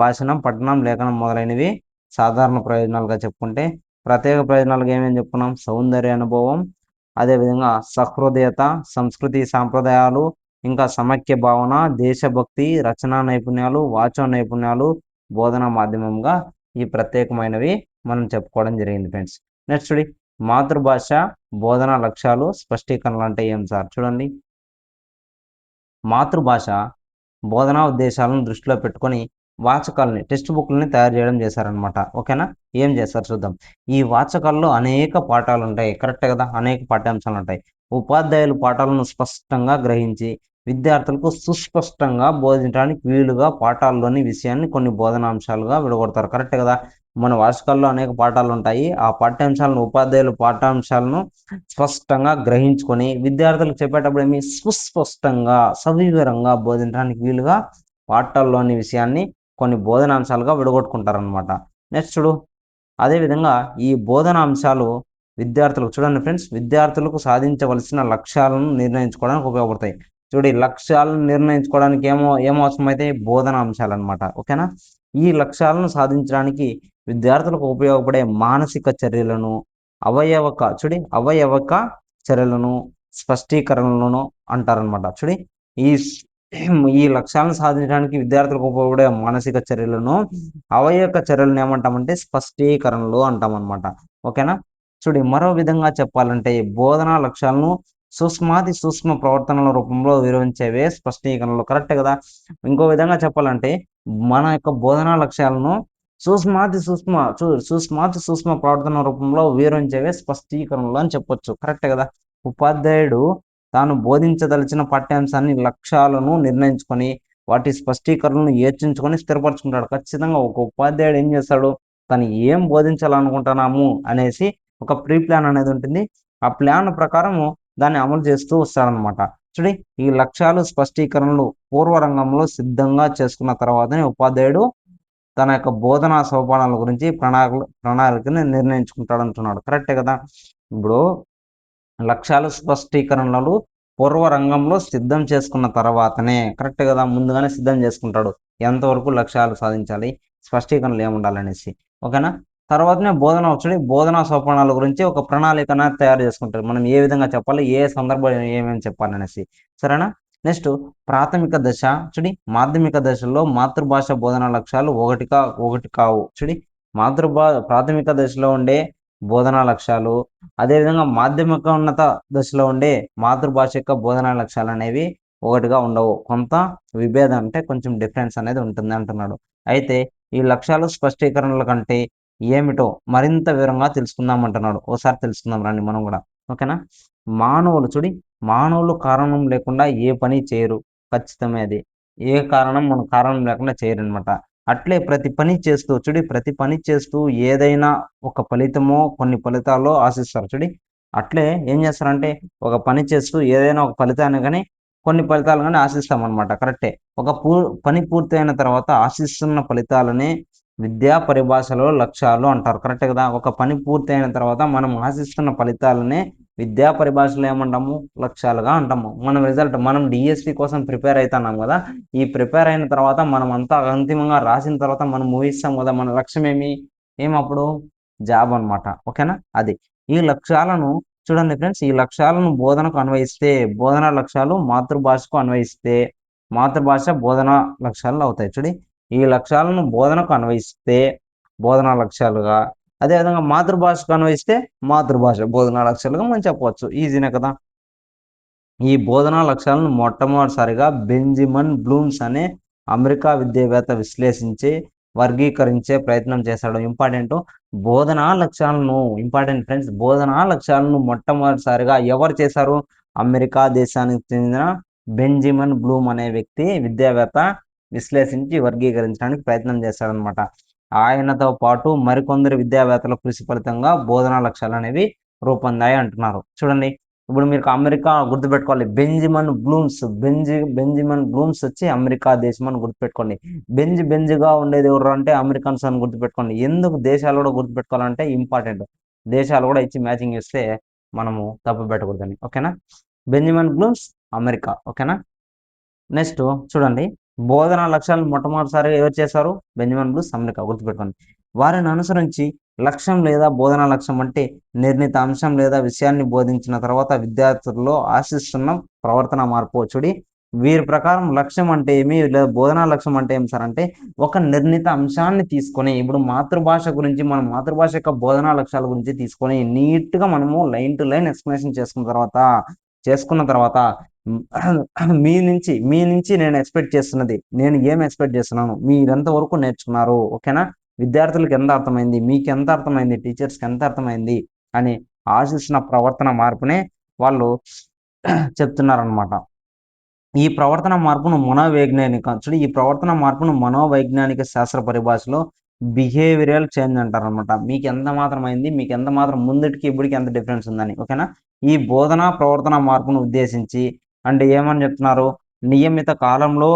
భాషణం, పఠనం, లేఖనం మొదలైనవి సాధారణ ప్రయోజనాలుగా చెప్పుకుంటే, ప్రత్యేక ప్రయోజనాలుగా ఏమేమి చెప్పుకున్నాం? సౌందర్య అనుభవం, అదేవిధంగా సహృదయత, సంస్కృతి సాంప్రదాయాలు, ఇంకా సమైక్య భావన, దేశభక్తి, రచనా నైపుణ్యాలు, వాచో నైపుణ్యాలు, బోధనా మాధ్యమంగా ఈ ప్రత్యేకమైనవి మనం చెప్పుకోవడం జరిగింది ఫ్రెండ్స్. నెక్స్ట్ చూడండి, మాతృభాష బోధనా లక్ష్యాలు స్పష్టీకరణలు అంటే ఏం సార్? చూడండి, మాతృభాష బోధనా ఉద్దేశాలను దృష్టిలో పెట్టుకొని వాచకాలని, టెక్స్ట్ బుక్లని తయారు చేయడం చేశారనమాట. ఓకేనా. ఏం చేస్తారు చూద్దాం. ఈ వాచకాల్లో అనేక పాఠాలు ఉంటాయి. కరెక్ట్ కదా. అనేక పాఠ్యాంశాలు ఉంటాయి. ఉపాధ్యాయులు పాఠాలను స్పష్టంగా గ్రహించి విద్యార్థులకు సుస్పష్టంగా బోధించడానికి వీలుగా పాఠాల్లోని విషయాన్ని కొన్ని బోధనాంశాలుగా విడగొడతారు. కరెక్ట్ కదా. మన వాచకాల్లో అనేక పాఠాలు ఉంటాయి. ఆ పాఠ్యాంశాలను ఉపాధ్యాయులు పాఠ్యాంశాలను స్పష్టంగా గ్రహించుకొని విద్యార్థులకు చెప్పేటప్పుడు ఏమి సుస్పష్టంగా సవివరంగా బోధించడానికి వీలుగా పాఠాల్లోని విషయాన్ని కొన్ని బోధనాంశాలుగా విడగొట్టుకుంటారనమాట. నెక్స్ట్ చూడు, అదేవిధంగా ఈ బోధనాంశాలు విద్యార్థులకు చూడండి ఫ్రెండ్స్, విద్యార్థులకు సాధించవలసిన లక్ష్యాలను నిర్ణయించుకోవడానికి ఉపయోగపడతాయి. చూడండి, లక్ష్యాలను నిర్ణయించుకోవడానికి ఏమవసరమైతే బోధనాంశాలు అనమాట. ఓకేనా. ఈ లక్ష్యాలను సాధించడానికి విద్యార్థులకు ఉపయోగపడే మానసిక చర్యలను అవయవక చర్యలను స్పష్టీకరణలను అంటారనమాట. చూడి, ఈ ఈ లక్ష్యాలను సాధించడానికి విద్యార్థులకు ఉపయోగపడే మానసిక చర్యలను అవయవక చర్యలను ఏమంటామంటే స్పష్టీకరణలు అంటామన్నమాట. ఓకేనా. చూడి, మరో విధంగా చెప్పాలంటే బోధనా లక్ష్యాలను సూక్ష్మ ప్రవర్తనల రూపంలో వివరించేవే స్పష్టీకరణలు. కరెక్ట్ కదా. ఇంకో విధంగా చెప్పాలంటే మన యొక్క బోధనా లక్ష్యాలను సూక్ష్మ ప్రవర్తన రూపంలో వివరించేవే స్పష్టీకరణలు అని చెప్పొచ్చు. కరెక్ట్ కదా. ఉపాధ్యాయుడు తాను బోధించదలిచిన పాఠ్యాంశాన్ని లక్ష్యాలను నిర్ణయించుకొని వాటి స్పష్టీకరణను ఏర్చించుకొని స్థిరపరచుకుంటాడు. ఖచ్చితంగా ఒక ఉపాధ్యాయుడు ఏం చేస్తాడు, తను ఏం బోధించాలనుకుంటున్నాము అనేసి ఒక ప్రీ ప్లాన్ అనేది ఉంటుంది. ఆ ప్లాన్ ప్రకారము దాన్ని అమలు చేస్తూ వస్తాడనమాట. చూడండి, ఈ లక్ష్యాలు స్పష్టీకరణలు పూర్వరంగంలో సిద్ధంగా చేసుకున్న తర్వాతనే ఉపాధ్యాయుడు తన యొక్క బోధనా సోపానాల గురించి ప్రణాళికని నిర్ణయించుకుంటాడు అంటున్నాడు. కరెక్టే కదా. ఇప్పుడు లక్ష్యాలు స్పష్టీకరణలు పూర్వ రంగంలో సిద్ధం చేసుకున్న తర్వాతనే, కరెక్ట్ కదా, ముందుగానే సిద్ధం చేసుకుంటాడు ఎంతవరకు లక్ష్యాలు సాధించాలి, స్పష్టీకరణలు ఏముండాలనేసి. ఓకేనా. తర్వాతనే బోధన వచ్చి బోధనా సోపానాల గురించి ఒక ప్రణాళికన తయారు చేసుకుంటారు. మనం ఏ విధంగా చెప్పాలి, ఏ సందర్భంలో ఏమేమి చెప్పాలనేసి. సరేనా. నెక్స్ట్ ప్రాథమిక దశ. చూడి, మాధ్యమిక దశలో మాతృభాష బోధనా లక్ష్యాలు ఒకటి కావు. చూడి, ప్రాథమిక దశలో ఉండే బోధనా లక్ష్యాలు, అదేవిధంగా మాధ్యమిక ఉన్నత దశలో ఉండే మాతృభాష యొక్క బోధనా లక్ష్యాలు అనేవి ఒకటిగా ఉండవు. కొంత విభేదం, అంటే కొంచెం డిఫరెన్స్ అనేది ఉంటుంది అంటున్నాడు. అయితే ఈ లక్ష్యాలు స్పష్టీకరణల కంటే ఏమిటో మరింత వివరంగా తెలుసుకుందాం అంటున్నాడు. ఒకసారి తెలుసుకుందాం రండి మనం కూడా. ఓకేనా. మానవులు కారణం లేకుండా ఏ పని చేయరు. ఖచ్చితమే అది. ఏ కారణం మన కారణం లేకుండా చేయరు అనమాట. అట్లే ప్రతి పని చేస్తూ ఏదైనా ఒక ఫలితమో కొన్ని ఫలితాల్లో ఆశిస్తారు. అట్లే ఏం చేస్తారంటే ఒక పని చేస్తూ ఏదైనా ఒక ఫలితాన్ని కానీ కొన్ని ఫలితాలు కానీ ఆశిస్తామన్నమాట. కరెక్టే. ఒక పని పూర్తయిన తర్వాత ఆశిస్తున్న ఫలితాలనే విద్యా పరిభాషలో లక్ష్యాలు అంటారు. కరెక్టే కదా. ఒక పని పూర్తయిన తర్వాత మనం ఆశిస్తున్న ఫలితాలనే విద్యా పరిభాషలో ఏమంటాము, లక్ష్యాలుగా అంటాము. మనం డిఎస్పి కోసం ప్రిపేర్ అవుతున్నాం కదా. ఈ ప్రిపేర్ అయిన తర్వాత మనం అంతా అంతిమంగా రాసిన తర్వాత మనం ఊహిస్తాం కదా, మన లక్ష్యం ఏమప్పుడు జాబ్ అనమాట. ఓకేనా. అది ఈ లక్ష్యాలను చూడండి ఫ్రెండ్స్, ఈ లక్ష్యాలను బోధనకు అన్వయిస్తే, బోధనా లక్ష్యాలు మాతృభాషకు అన్వయిస్తే మాతృభాష బోధనా లక్ష్యాలు అవుతాయి. ఈ లక్ష్యాలను బోధనకు అన్వయిస్తే బోధనా లక్ష్యాలుగా, అదేవిధంగా మాతృభాషకు అన్వయిస్తే మాతృభాష బోధనా లక్ష్యాలుగా మనం చెప్పవచ్చు. ఈజీనే కదా. ఈ బోధనా లక్ష్యాలను మొట్టమొదటిసారిగా బెంజమిన్ బ్లూమ్స్ అనే అమెరికా విద్యావేత్త విశ్లేషించి వర్గీకరించే ప్రయత్నం చేశాడు. ఇంపార్టెంట్ ఫ్రెండ్స్, బోధనా లక్ష్యాలను మొట్టమొదటిసారిగా ఎవరు చేశారు? అమెరికా దేశానికి చెందిన బెంజమిన్ బ్లూమ్ అనే వ్యక్తి, విద్యావేత్త విశ్లేషించి వర్గీకరించడానికి ప్రయత్నం చేశాడనమాట. ఆయనతో పాటు మరికొందరు విద్యావేత్తల కృషి ఫలితంగా బోధనా లక్ష్యాలు అనేవి రూపొందాయి అంటున్నారు. చూడండి, ఇప్పుడు మీరు అమెరికా గుర్తుపెట్టుకోవాలి. బెంజమిన్ బ్లూమ్స్ వచ్చి అమెరికా దేశం అని గుర్తుపెట్టుకోండి. బెంజ్గా ఉండేది ఎవరు అంటే అమెరికన్స్ అని గుర్తుపెట్టుకోండి. ఎందుకు దేశాలు కూడా గుర్తుపెట్టుకోవాలంటే ఇంపార్టెంట్. దేశాలు కూడా ఇచ్చి మ్యాచింగ్ చేస్తే మనము తప్పు పెట్టకూడదని. ఓకేనా. Benjamin Bloom's America. ఓకేనా. నెక్స్ట్ చూడండి, బోధనా లక్ష్యాలను మొట్టమొదటిసారిగా ఎవరు చేశారు? Benjamin Bloom's America. గుర్తుపెట్టుకోండి. వారిని అనుసరించి లక్ష్యం లేదా బోధనా లక్ష్యం అంటే నిర్ణీత అంశం లేదా విషయాన్ని బోధించిన తర్వాత విద్యార్థుల్లో ఆశిస్తున్న ప్రవర్తన మార్పు. వీరి ప్రకారం లక్ష్యం అంటే ఏమి, లేదా బోధనా లక్ష్యం అంటే ఏమి సార్ అంటే ఒక నిర్ణీత అంశాన్ని తీసుకొని, ఇప్పుడు మాతృభాష గురించి మనం మాతృభాష యొక్క బోధనా లక్ష్యాల గురించి తీసుకొని నీట్గా మనము లైన్ టు లైన్ ఎక్స్ప్లెనేషన్ చేసుకున్న తర్వాత మీ నుంచి నేను ఎక్స్పెక్ట్ చేస్తున్నది, నేను ఏం ఎక్స్పెక్ట్ చేస్తున్నాను, మీరు ఎంతవరకు నేర్చుకున్నారు, ఓకేనా, విద్యార్థులకు ఎంత అర్థమైంది, మీకు ఎంత అర్థమైంది, టీచర్స్కి ఎంత అర్థమైంది అని ఆశిస్తున్న ప్రవర్తన మార్పునే వాళ్ళు చెప్తున్నారనమాట. ఈ ప్రవర్తన మార్పును మనోవైజ్ఞానిక శాస్త్ర పరిభాషలో బిహేవియరల్ చేంజ్ అంటారనమాట. మీకు ఎంత మాత్రం అయింది, మీకు ఎంత మాత్రం ముందుకి ఇప్పటికి ఎంత డిఫరెన్స్ ఉందని. ఓకేనా. ఈ బోధనా ప్రవర్తన మార్పును ఉద్దేశించి అంటే ఏమని చెప్తున్నారు, నియమిత కాలంలో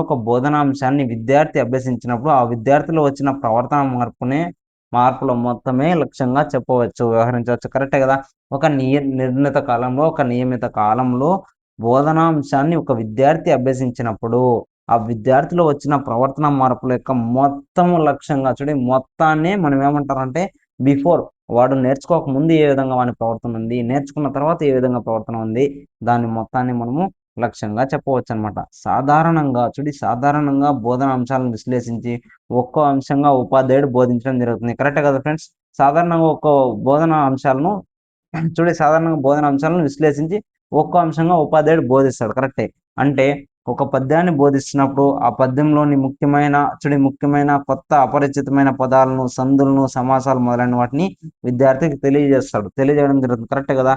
ఒక బోధనా అంశాన్ని విద్యార్థి అభ్యసించినప్పుడు ఆ విద్యార్థిలో వచ్చిన ప్రవర్తన మార్పుల మొత్తమే లక్ష్యంగా వ్యవహరించవచ్చు. కరెక్టే కదా. ఒక నియమిత కాలంలో బోధనాంశాన్ని ఒక విద్యార్థి అభ్యసించినప్పుడు ఆ విద్యార్థిలో వచ్చిన ప్రవర్తన మార్పుల యొక్క మొత్తము లక్ష్యంగా మొత్తాన్ని మనం ఏమంటారంటే బిఫోర్ వాడు నేర్చుకోక ముందు ఏ విధంగా వాని ప్రవర్తన ఉంది, నేర్చుకున్న తర్వాత ఏ విధంగా ప్రవర్తన ఉంది, దాని మొత్తాన్ని మనము లక్ష్యంగా చెప్పవచ్చు అనమాట. సాధారణంగా బోధన అంశాలను విశ్లేషించి ఒక్కో అంశంగా ఉపాధ్యాయుడు బోధించడం జరుగుతుంది. కరెక్టే కదా ఫ్రెండ్స్. సాధారణంగా బోధన అంశాలను విశ్లేషించి ఒక్కో అంశంగా ఉపాధ్యాయుడు బోధిస్తాడు. కరెక్టే. అంటే ఒక పద్యాన్ని బోధిస్తున్నప్పుడు ఆ పద్యంలోని ముఖ్యమైన కొత్త అపరిచితమైన పదాలను, సందులను, సమాసాలు మొదలైన వాటిని విద్యార్థికి తెలియజేస్తాడు. తెలియజేయడం జరుగుతుంది. కరెక్టే కదా!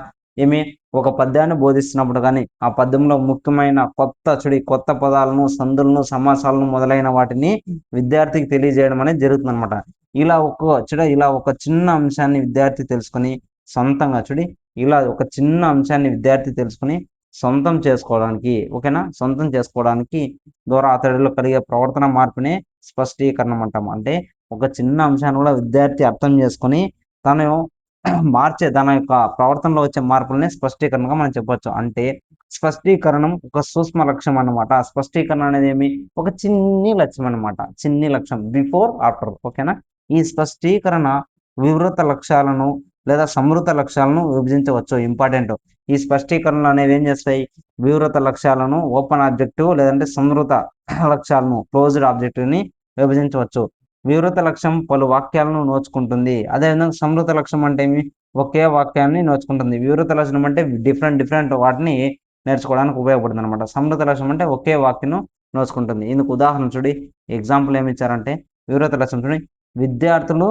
ఒక పద్యాన్ని బోధిస్తున్నప్పుడు కానీ ఆ పద్యంలో ముఖ్యమైన కొత్త పదాలను, సందులను, సమాసాలను మొదలైన వాటిని విద్యార్థికి తెలియజేయడం అనేది జరుగుతుందనమాట. ఇలా ఒక చిన్న అంశాన్ని విద్యార్థి తెలుసుకొని సొంతంగా ఇలా ఒక చిన్న అంశాన్ని విద్యార్థి తెలుసుకొని సొంతం చేసుకోవడానికి ఓకేనా? సొంతం చేసుకోవడానికి ద్వారా అతడిలో కలిగే ప్రవర్తన మార్పునే స్పష్టీకరణం అంటాం. అంటే ఒక చిన్న అంశాన్ని కూడా విద్యార్థి అర్థం చేసుకొని తను తన యొక్క ప్రవర్తనలో వచ్చే మార్పులనే స్పష్టీకరణగా మనం చెప్పొచ్చు. అంటే స్పష్టీకరణం ఒక సూక్ష్మ లక్ష్యం అన్నమాట. స్పష్టీకరణ అనేది ఒక చిన్ని లక్ష్యం అన్నమాట. చిన్ని లక్ష్యం బిఫోర్, ఆఫ్టర్ ఓకేనా? ఈ స్పష్టీకరణ వివృత లక్ష్యాలను లేదా సమృత లక్ష్యాలను విభజించవచ్చు. ఇంపార్టెంట్. ఈ స్పష్టీకరణలు అనేవి ఏం చేస్తాయి? వివృత లక్ష్యాలను ఓపెన్ ఆబ్జెక్టివ్ లేదంటే సమృత లక్ష్యాలను క్లోజ్డ్ ఆబ్జెక్టివ్ ని విభజించవచ్చు. వివృత లక్ష్యం పలు వాక్యాలను నోచుకుంటుంది. అదేవిధంగా సమృత లక్ష్యం అంటే ఒకే వాక్యాన్ని నోచుకుంటుంది. వివృత లక్ష్యం అంటే డిఫరెంట్ వాటిని నేర్చుకోవడానికి ఉపయోగపడుతుంది అనమాట. సమృత లక్ష్యం అంటే ఒకే వాక్యం నోచుకుంటుంది. ఇందుకు ఉదాహరణ ఎగ్జాంపుల్ ఏమి ఇచ్చారంటే వివృత లక్ష్యం విద్యార్థులు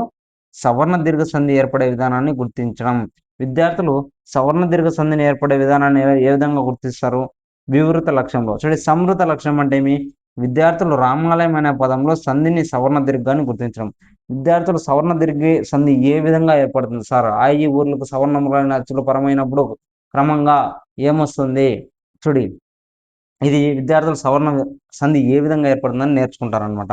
సవర్ణ దీర్ఘ సంధి ఏర్పడే విధానాన్ని గుర్తించడం. విద్యార్థులు సవర్ణ దీర్ఘ సంధిని ఏర్పడే విధానాన్ని ఏ విధంగా గుర్తిస్తారు? వివృత లక్ష్యంలో. సమృత లక్ష్యం అంటే విద్యార్థులు రామాలయం అనే పదంలో సంధిని సవర్ణ దీర్ఘాన్ని గుర్తించడం. విద్యార్థులు సవర్ణ దీర్ఘ సంధి ఏ విధంగా ఏర్పడుతుంది సార్? ఈ ఊర్లకు సవర్ణములైన అచ్చులు పరమైనప్పుడు క్రమంగా ఏమొస్తుంది? ఇది విద్యార్థులు సవర్ణ సంధి ఏ విధంగా ఏర్పడుతుందని నేర్చుకుంటారనమాట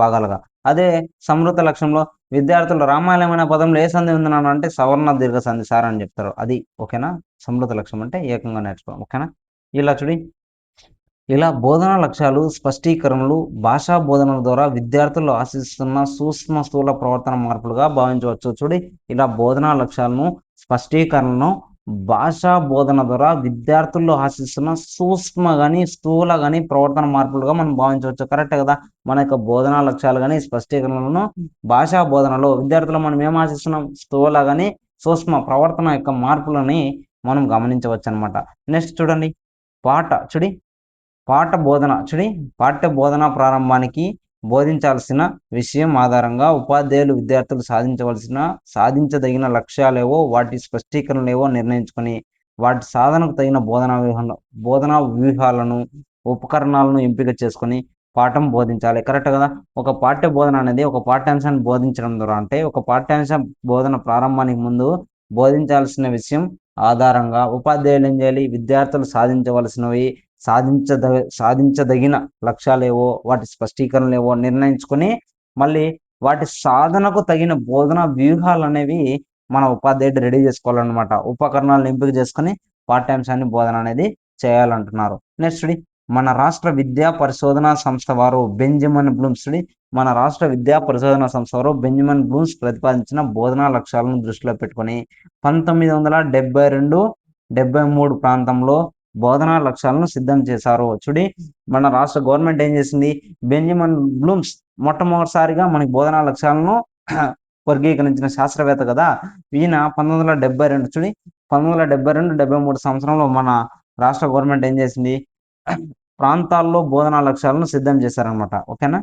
భాగాలుగా. అదే సమృత లక్ష్యంలో విద్యార్థులు రామాలయం అనే పదంలో ఏ సంధి ఉంది నాన్న అంటే సవర్ణ దీర్ఘ సంధి సార్ అని చెప్తారు. అది ఓకేనా? సమృత లక్ష్యం అంటే ఏకంగా నేర్చుకోవడం ఓకేనా? ఇలా బోధనా లక్ష్యాలు, స్పష్టీకరణలు భాషా బోధనల ద్వారా విద్యార్థులు ఆశిస్తున్న సూక్ష్మ స్థూల ప్రవర్తన మార్పులుగా భావించవచ్చు. ఇలా బోధనా లక్ష్యాలను, స్పష్టీకరణలను భాషా బోధన ద్వారా విద్యార్థుల్లో ఆశిస్తున్న సూక్ష్మ కానీ స్థూల కానీ ప్రవర్తన మార్పులుగా మనం భావించవచ్చు. కరెక్ట్ కదా? మన యొక్క బోధనా లక్ష్యాలు కానీ స్పష్టీకరణలను భాషా బోధనలో విద్యార్థులు మనం ఏం ఆశిస్తున్నాం? స్థూల కానీ సూక్ష్మ ప్రవర్తన యొక్క మార్పులని మనం గమనించవచ్చు అనమాట. నెక్స్ట్ పాఠ్య బోధన ప్రారంభానికి బోధించాల్సిన విషయం ఆధారంగా ఉపాధ్యాయులు విద్యార్థులు సాధించదగిన లక్ష్యాలేవో వాటి స్పష్టీకరణలేవో నిర్ణయించుకొని వాటి సాధనకు తగిన బోధనా వ్యూహాలను ఉపకరణాలను ఎంపిక చేసుకొని పాఠం బోధించాలి. కరెక్ట్ కదా? ఒక పాఠ్య బోధన అనేది ఒక పాఠ్యాంశాన్ని బోధించడం ద్వారా అంటే ఒక పాఠ్యాంశం బోధన ప్రారంభానికి ముందు బోధించాల్సిన విషయం ఆధారంగా ఉపాధ్యాయులు ఏం చేయాలి? విద్యార్థులు సాధించదగిన లక్ష్యాలేవో వాటి స్పష్టీకరణలేవో నిర్ణయించుకొని మళ్ళీ వాటి సాధనకు తగిన బోధన వ్యూహాలు అనేవి మన ఉపాధ్యాయుడు రెడీ చేసుకోవాలన్నమాట. ఉపకరణాలను ఎంపిక చేసుకొని పాఠ్యాంశాన్ని బోధన అనేది చేయాలంటున్నారు. నెక్స్ట్ మన రాష్ట్ర విద్యా పరిశోధన సంస్థ వారు బెంజమిన్ బ్లూమ్స్ ప్రతిపాదించిన బోధనా లక్ష్యాలను దృష్టిలో పెట్టుకొని 1972-73 ప్రాంతంలో బోధనా లక్ష్యాలను సిద్ధం చేశారు. మన రాష్ట్ర గవర్నమెంట్ ఏం చేసింది? బెంజమిన్ బ్లూమ్స్ మొట్టమొదటిసారిగా మనకి బోధనా లక్ష్యాలను వర్గీకరించిన శాస్త్రవేత్త కదా. ఈయన 1972 1972-73 సంవత్సరంలో మన రాష్ట్ర గవర్నమెంట్ ఏం చేసింది? ప్రాంతాల్లో బోధనా లక్ష్యాలను సిద్ధం చేశారనమాట. ఓకేనా?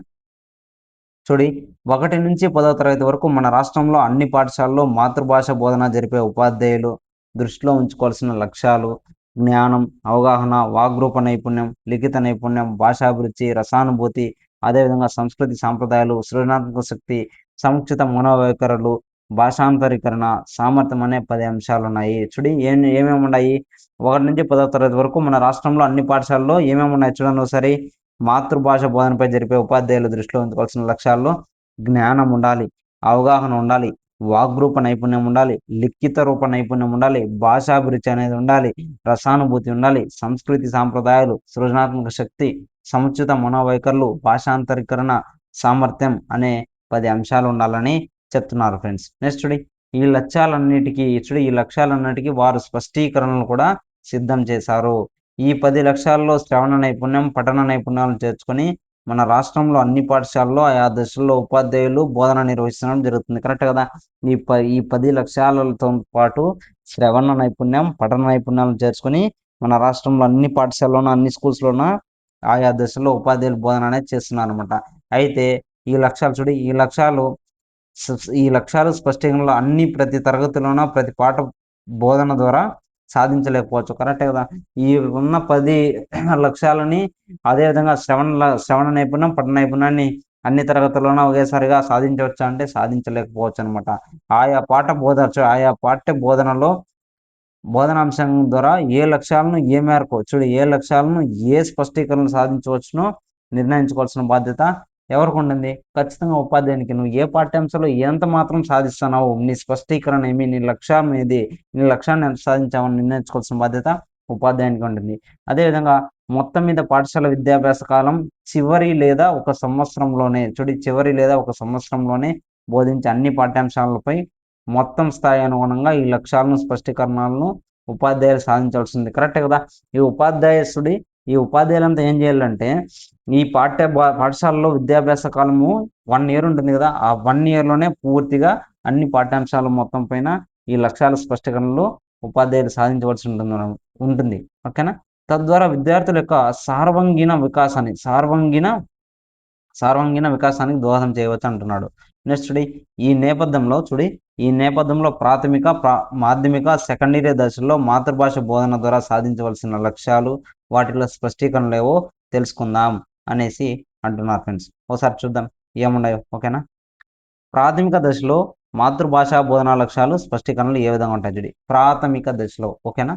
1 నుంచి 10వ తరగతి వరకు మన రాష్ట్రంలో అన్ని పాఠశాలలో మాతృభాష బోధన జరిపే ఉపాధ్యాయులు దృష్టిలో ఉంచుకోవాల్సిన లక్ష్యాలు జ్ఞానం, అవగాహన, వాగ్రూప నైపుణ్యం, లిఖిత నైపుణ్యం, భాషాభిరుచి, రసానుభూతి, అదేవిధంగా సంస్కృతి సాంప్రదాయాలు, సృజనాత్మక శక్తి, సముచిత మనోవైఖరులు, భాషాంతరీకరణ, సామర్థ్యం అనే 10 అంశాలు ఉన్నాయి. ఏమేమి ఉన్నాయి? 1 నుంచి 10వ తరగతి వరకు మన రాష్ట్రంలో అన్ని పాఠశాలలో ఏమేమి ఉన్నాయి చూడండి ఒకసారి. మాతృభాష బోధనపై జరిపే ఉపాధ్యాయులు దృష్టిలో ఉంచుకోవాల్సిన లక్ష్యాల్లో జ్ఞానం ఉండాలి, అవగాహన ఉండాలి, వాగ్రూప నైపుణ్యం ఉండాలి, లిఖిత రూప నైపుణ్యం ఉండాలి, భాషాభిరుచి అనేది ఉండాలి, రసానుభూతి ఉండాలి, సంస్కృతి సాంప్రదాయాలు, సృజనాత్మక శక్తి, సముచిత మనోవైఖరులు, భాషాంతరీకరణ, సామర్థ్యం అనే 10 అంశాలు ఉండాలని చెప్తున్నారు ఫ్రెండ్స్. నెక్స్ట్ ఈ లక్ష్యాలన్నిటికీ వారు స్పష్టీకరణలు కూడా సిద్ధం చేశారు. ఈ 10 లక్ష్యాల్లో శ్రవణ నైపుణ్యం, పఠన నైపుణ్యాలను చేర్చుకొని మన రాష్ట్రంలో అన్ని పాఠశాలలో ఆయా దశల్లో ఉపాధ్యాయులు బోధన నిర్వహించడం జరుగుతుంది. కరెక్ట్ కదా? ఈ 10 లక్ష్యాలతో పాటు శ్రవణ నైపుణ్యం, పఠన నైపుణ్యాలను చేర్చుకొని మన రాష్ట్రంలో అన్ని పాఠశాలలోన అన్ని స్కూల్స్లోన ఆయా దశలో ఉపాధ్యాయులు బోధన అనేది చేస్తున్నారనమాట. అయితే ఈ లక్ష్యాలు చూడు, ఈ లక్ష్యాలు స్పష్టీకరణలో ప్రతి తరగతిలోన ప్రతి పాఠ బోధన ద్వారా సాధించలేకపోవచ్చు. కరెక్టే కదా! ఈ ఉన్న 10 లక్ష్యాలని అదేవిధంగా శ్రవణ నైపుణ్యం, పఠన నైపుణ్యాన్ని అన్ని తరగతుల్లోన ఒకేసారిగా సాధించవచ్చా అంటే సాధించలేకపోవచ్చనమాట. ఆయా పాఠ్య బోధనలో బోధనాంశం ద్వారా ఏ లక్ష్యాలను ఏ స్పష్టీకరణలు సాధించవచ్చునో నిర్ణయించుకోవాల్సిన బాధ్యత ఎవరికుంటుంది? ఖచ్చితంగా ఉపాధ్యాయునికి. నువ్వు ఏ పాఠ్యాంశంలో ఎంత మాత్రం సాధిస్తున్నావు? నీ స్పష్టీకరణ ఏమి? నీ లక్ష్యం ఏది? నీ లక్ష్యాన్ని ఎంత సాధించావని నిర్ణయించుకోవాల్సిన బాధ్యత ఉపాధ్యాయునికి ఉంటుంది. అదేవిధంగా మొత్తం మీద పాఠశాల విద్యాభ్యాస కాలం చివరి లేదా ఒక సంవత్సరంలోనే బోధించే అన్ని పాఠ్యాంశాలపై మొత్తం స్థాయి అనుగుణంగా ఈ లక్ష్యాలను, స్పష్టీకరణలను ఉపాధ్యాయులు సాధించాల్సింది. కరెక్టే కదా! ఈ ఉపాధ్యాయులంతా ఏం చేయాలంటే ఈ పాఠశాలలో విద్యాభ్యాస కాలము 1 ఇయర్ ఉంటుంది కదా! ఆ 1 ఇయర్‌లోనే పూర్తిగా అన్ని పాఠ్యాంశాలు మొత్తం పైన ఈ లక్ష్యాల స్పష్టీకరణలు ఉపాధ్యాయులు సాధించవలసి ఉంటుంది. ఓకేనా? తద్వారా విద్యార్థుల యొక్క సర్వాంగీణ వికాసానికి దోహదం చేయవచ్చు అంటున్నాడు. నెక్స్ట్ ఈ నేపథ్యంలో ప్రాథమిక, మాధ్యమిక, సెకండరీ దశల్లో మాతృభాష బోధన ద్వారా సాధించవలసిన లక్ష్యాలు, వాటిలో స్పష్టీకరణలేవో తెలుసుకుందాం అనేసి అంటున్నారు ఫ్రెండ్స్. ఒకసారి చూద్దాం ఏమున్నాయో. ఓకేనా? ప్రాథమిక దశలో మాతృభాషా బోధనా లక్ష్యాలు, స్పష్టీకరణలు ఏ విధంగా ఉంటాయి చూడండి. ప్రాథమిక దశలో ఓకేనా?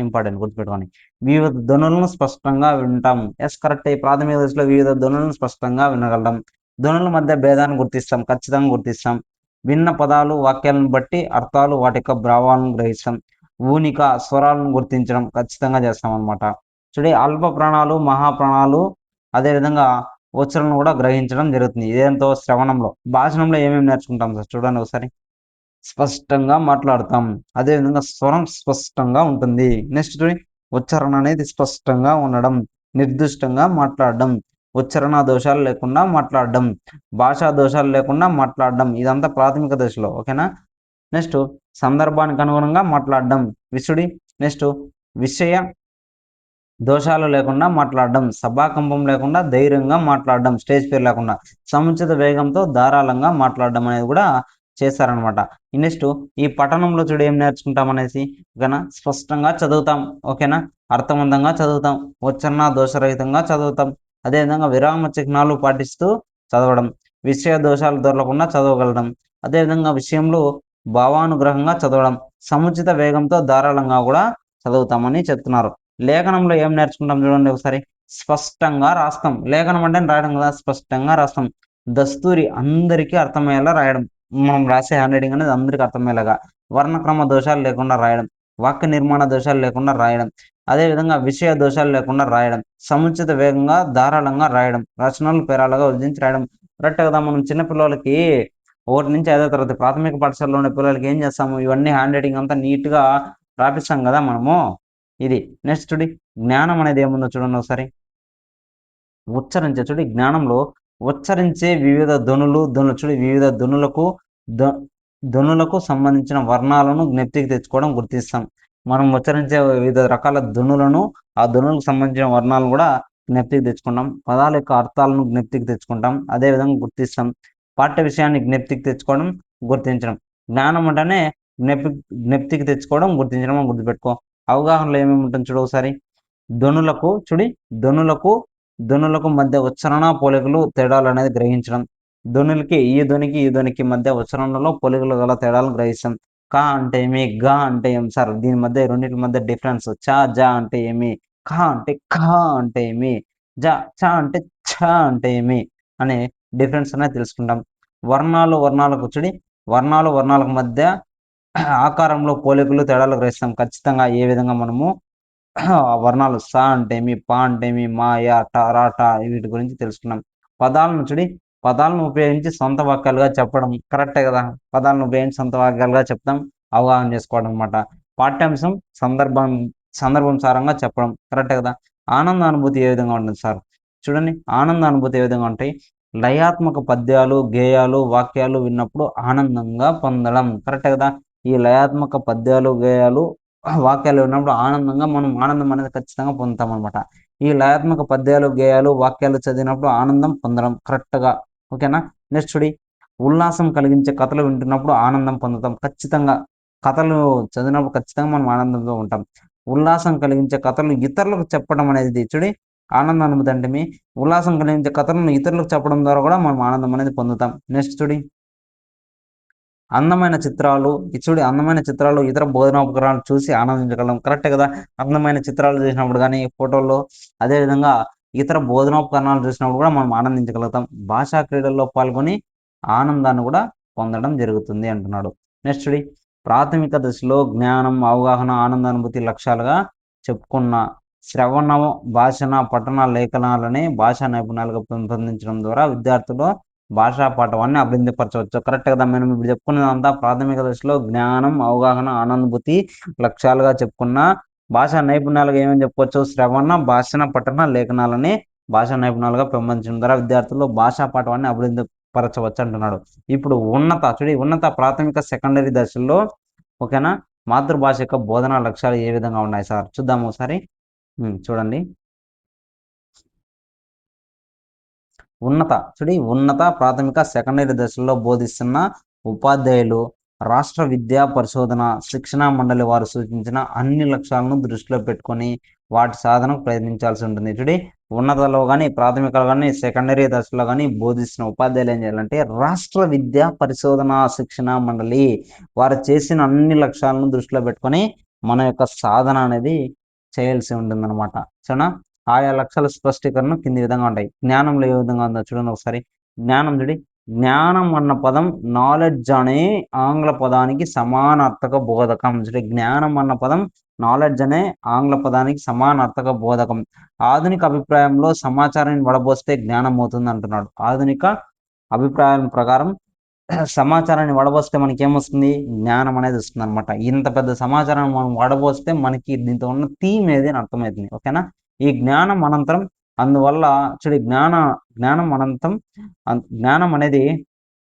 ఇంపార్టెంట్ గుర్తుపెట్టుకోండి. వివిధ ధ్వనులను స్పష్టంగా వింటాం. ఎస్ కరెక్టే. ప్రాథమిక దశలో వివిధ ధ్వనులను స్పష్టంగా వినగలం. ధ్వనుల మధ్య భేదాన్ని గుర్తిస్తాం, ఖచ్చితంగా గుర్తిస్తాం. విన్న పదాలు, వాక్యాలను బట్టి అర్థాలు, వాటి యొక్క భావాలను గ్రహిస్తాం. ఊనిక, స్వరాలను గుర్తించడం ఖచ్చితంగా చేస్తాం అనమాట. అల్ప ప్రాణాలు, మహాప్రాణాలు, అదేవిధంగా ఉచ్చారణను కూడా గ్రహించడం జరుగుతుంది. ఇదేంతో శ్రవణంలో. భాషణంలో ఏమేమి నేర్చుకుంటాం సార్ చూడండి ఒకసారి. స్పష్టంగా మాట్లాడతాం, అదేవిధంగా స్వరం స్పష్టంగా ఉంటుంది. నెక్స్ట్ ఉచ్చారణ అనేది స్పష్టంగా ఉండడం, నిర్దిష్టంగా మాట్లాడడం, ఉచ్చారణ దోషాలు లేకుండా మాట్లాడడం, భాషా దోషాలు లేకుండా మాట్లాడడం. ఇదంతా ప్రాథమిక దశలో. ఓకేనా? నెక్స్ట్ సందర్భానికి అనుగుణంగా మాట్లాడడం. నెక్స్ట్ విషయ దోషాలు లేకుండా మాట్లాడడం, సభాకంపం లేకుండా ధైర్యంగా మాట్లాడడం, స్టేజ్ ఫియర్ లేకుండా, సముచిత వేగంతో ధారాళంగా మాట్లాడడం అనేది కూడా చేశారనమాట. నెక్స్ట్ ఈ పఠనంలో ఏం నేర్చుకుంటాం అనేసి. ఓకేనా? స్పష్టంగా చదువుతాం. ఓకేనా? అర్థవంతంగా చదువుతాం, ఉచ్చారణ దోషరహితంగా చదువుతాం, అదేవిధంగా విరామ చిహ్నాలు పాటిస్తూ చదవడం, విషయ దోషాలు దొరకకుండా చదవగలడం, అదేవిధంగా విషయంలో భావానుగ్రహంగా చదవడం, సముచిత వేగంతో ధారాళంగా కూడా చదువుతామని చెప్తున్నారు. లేఖనంలో ఏం నేర్చుకుంటాం చూడండి ఒకసారి. స్పష్టంగా రాస్తాం. లేఖనం అంటే రాయడం కదా, స్పష్టంగా రాస్తాం. దస్తూరి అందరికీ అర్థమయ్యేలా రాయడం. మనం రాసే హ్యాండ్ రైటింగ్ అనేది అందరికీ అర్థమయ్యేలాగా, వర్ణక్రమ దోషాలు లేకుండా రాయడం, వాక్య నిర్మాణ దోషాలు లేకుండా రాయడం, అదేవిధంగా విషయ దోషాలు లేకుండా రాయడం, సముచిత వేగంగా ధారాళంగా రాయడం, రచనలు పేరాలుగా విభజించి రాయడం. కరెక్ట్ కదా? మనం చిన్నపిల్లలకి 1 నుంచి 5వ తరగతి ప్రాథమిక పాఠశాలలో ఉండే పిల్లలకి ఏం చేస్తాము, ఇవన్నీ హ్యాండ్ రైటింగ్ అంతా నీట్గా రాపిస్తాం కదా మనము. ఇది నెక్స్ట్ జ్ఞానం అనేది ఏముందో చూడండి ఒకసారి. జ్ఞానంలో ఉచ్చరించే వివిధ ధ్వనులు వివిధ ధ్వనులకు సంబంధించిన వర్ణాలను జ్ఞప్తికి తెచ్చుకోవడం, గుర్తిస్తాం. మనం ఉచ్చరించే వివిధ రకాల ధ్వనులను, ఆ ధ్వనులకు సంబంధించిన వర్ణాలను కూడా జ్ఞప్తికి తెచ్చుకుంటాం. పదాల యొక్క అర్థాలను జ్ఞప్తికి తెచ్చుకుంటాం, అదేవిధంగా గుర్తిస్తాం. పాఠ్య విషయాన్ని జ్ఞప్తికి తెచ్చుకోవడం, గుర్తించడం. జ్ఞానం అంటేనే జ్ఞప్తికి తెచ్చుకోవడం, గుర్తించడం అని గుర్తుపెట్టుకో. అవగాహనలో ఏమేమి ఉంటుంది చూడు ఒకసారి. ధ్వనులకు మధ్య ఉచ్చారణ, పోలికలు, తేడాలు అనేది గ్రహించడం. ఈ ధ్వనికి మధ్య ఉచ్చారణలో పోలికలు గల తేడాలను గ్రహిస్తాం. క అంటే ఏమి, గ అంటే ఏమి సార్, దీని మధ్య రెండింటి మధ్య డిఫరెన్స్. చ, జ అంటే ఏమి, ఖ అంటే ఖ అంటే ఏమి, చ అంటే ఛ అంటే ఏమి అనే డిఫరెన్స్ అనేది తెలుసుకుంటాం. వర్ణాలకు మధ్య ఆకారంలో పోలికలు, తేడాలు గ్రహిస్తాం. ఖచ్చితంగా ఏ విధంగా మనము వర్ణాలు స అంటే ఏమి, ప అంటే ఏమి, మా, యా, ట, రా, ట వీటి గురించి తెలుసుకున్నాం. పదాలను ఉపయోగించి సొంత వాక్యాలుగా చెప్పడం. కరెక్టే కదా? పదాలను ఉపయోగించి సొంత వాక్యాలుగా చెప్తాం, అవగాహన చేసుకోవడం అనమాట. పాఠ్యాంశం సందర్భానుసారంగా చెప్పడం. కరెక్టే కదా? ఆనంద అనుభూతి ఏ విధంగా ఉంటుంది సార్ చూడండి. ఆనంద అనుభూతి ఏ విధంగా ఉంటాయి. లయాత్మక పద్యాలు, గేయాలు, వాక్యాలు విన్నప్పుడు ఆనందంగా పొందడం. కరెక్టే కదా? ఈ లయాత్మక పద్యాలు, గేయాలు, వాక్యాలు విన్నప్పుడు మనం ఆనందం అనేది ఖచ్చితంగా పొందుతాం అనమాట. ఈ లయాత్మక పద్యాలు, గేయాలు, వాక్యాలు చదివినప్పుడు ఆనందం పొందడం కరెక్ట్‌గా. ఓకేనా? నెక్స్ట్ చూడి ఉల్లాసం కలిగించే కథలు వింటున్నప్పుడు ఆనందం పొందుతాం. ఖచ్చితంగా కథలు చదివినప్పుడు ఖచ్చితంగా మనం ఆనందంతో ఉంటాం. ఉల్లాసం కలిగించే కథలు ఇతరులకు చెప్పడం అనేది చూడి ఆనంద అనుభూతి అంటే ఉల్లాసం కలిగించే కథలను ఇతరులకు చెప్పడం ద్వారా కూడా మనం ఆనందం అనేది పొందుతాం. నెక్స్ట్ చూడి అందమైన చిత్రాలు చూడి అందమైన చిత్రాలు ఇతర బోధనోపకరణాలు చూసి ఆనందించగలం. కరెక్టే కదా! అందమైన చిత్రాలు చూసినప్పుడు గానీ, ఫోటోల్లో అదేవిధంగా ఇతర బోధనోపకరణాలు చూసినప్పుడు కూడా మనం ఆనందించగలుగుతాం. భాషా క్రీడల్లో పాల్గొని ఆనందాన్ని కూడా పొందడం జరుగుతుంది అంటున్నాడు. నెక్స్ట్ చూడి ప్రాథమిక దశలో జ్ఞానం, అవగాహన, ఆనందానుభూతి లక్ష్యాలుగా చెప్పుకున్న శ్రవణ, భాషణ, పఠన, లేఖనాలని భాషా నైపుణ్యాలుగా పెంపొందించడం ద్వారా విద్యార్థులు భాషా పాఠవాన్ని అభివృద్ధిపరచవచ్చు. కరెక్ట్ కదా! మనం ఇప్పుడు చెప్పుకున్నదంతా ప్రాథమిక దశలో జ్ఞానం, అవగాహన, ఆనందభూతి లక్ష్యాలుగా చెప్పుకున్న భాషా నైపుణ్యాలుగా ఏమని చెప్పుకోవచ్చు? శ్రవణ, భాషణ, పఠన, లేఖనాలని భాషా నైపుణ్యాలుగా పెంపొందించడం ద్వారా విద్యార్థుల్లో భాషా పాఠవాన్ని అభివృద్ధి పరచవచ్చు అంటున్నాడు. ఇప్పుడు ఉన్నత ప్రాథమిక, సెకండరీ దశల్లో ఓకేనా? మాతృభాష యొక్క బోధనా లక్ష్యాలు ఏ విధంగా ఉన్నాయి సార్? చూద్దాము ఒకసారి. చూడండి. ఉన్నత ప్రాథమిక, సెకండరీ దశల్లో బోధిస్తున్న ఉపాధ్యాయులు రాష్ట్ర విద్యా పరిశోధన శిక్షణా మండలి వారు సూచించిన అన్ని లక్ష్యాలను దృష్టిలో పెట్టుకొని వాటి సాధనకు ప్రయత్నించాల్సి ఉంటుంది. ఉన్నతలో కానీ, ప్రాథమికలో కానీ, సెకండరీ దశలో కానీ బోధిస్తున్న ఉపాధ్యాయులు ఏం చేయాలంటే రాష్ట్ర విద్యా పరిశోధన శిక్షణా మండలి వారు చేసిన అన్ని లక్ష్యాలను దృష్టిలో పెట్టుకొని మన యొక్క సాధన అనేది చేయాల్సి ఉంటుందన్నమాట. సరేనా? ఆయా లక్ష్యాల స్పష్టీకరణ కింది విధంగా ఉంటాయి. జ్ఞానంలో ఏ విధంగా ఉందో చూడండి ఒకసారి. జ్ఞానం చూడి జ్ఞానం అన్న పదం నాలెడ్జ్ అనే ఆంగ్ల పదానికి సమానార్థక బోధకం. చూడి జ్ఞానం అన్న పదం నాలెడ్జ్ అనే ఆంగ్ల పదానికి సమానార్థక బోధకం. ఆధునిక అభిప్రాయంలో సమాచారాన్ని వడబోస్తే జ్ఞానం అవుతుంది అంటున్నాడు. ఆధునిక అభిప్రాయం ప్రకారం సమాచారాన్ని వడబోస్తే మనకేమొస్తుంది? జ్ఞానం అనేది వస్తుంది అనమాట. ఇంత పెద్ద సమాచారాన్ని మనం వడబోస్తే మనకి దీంతో ఉన్న థీమ్ ఏది అని అర్థమవుతుంది. ఓకేనా? ఈ జ్ఞానం అనంతరం అందువల్ల చూడి జ్ఞానం అనంతం జ్ఞానం అనేది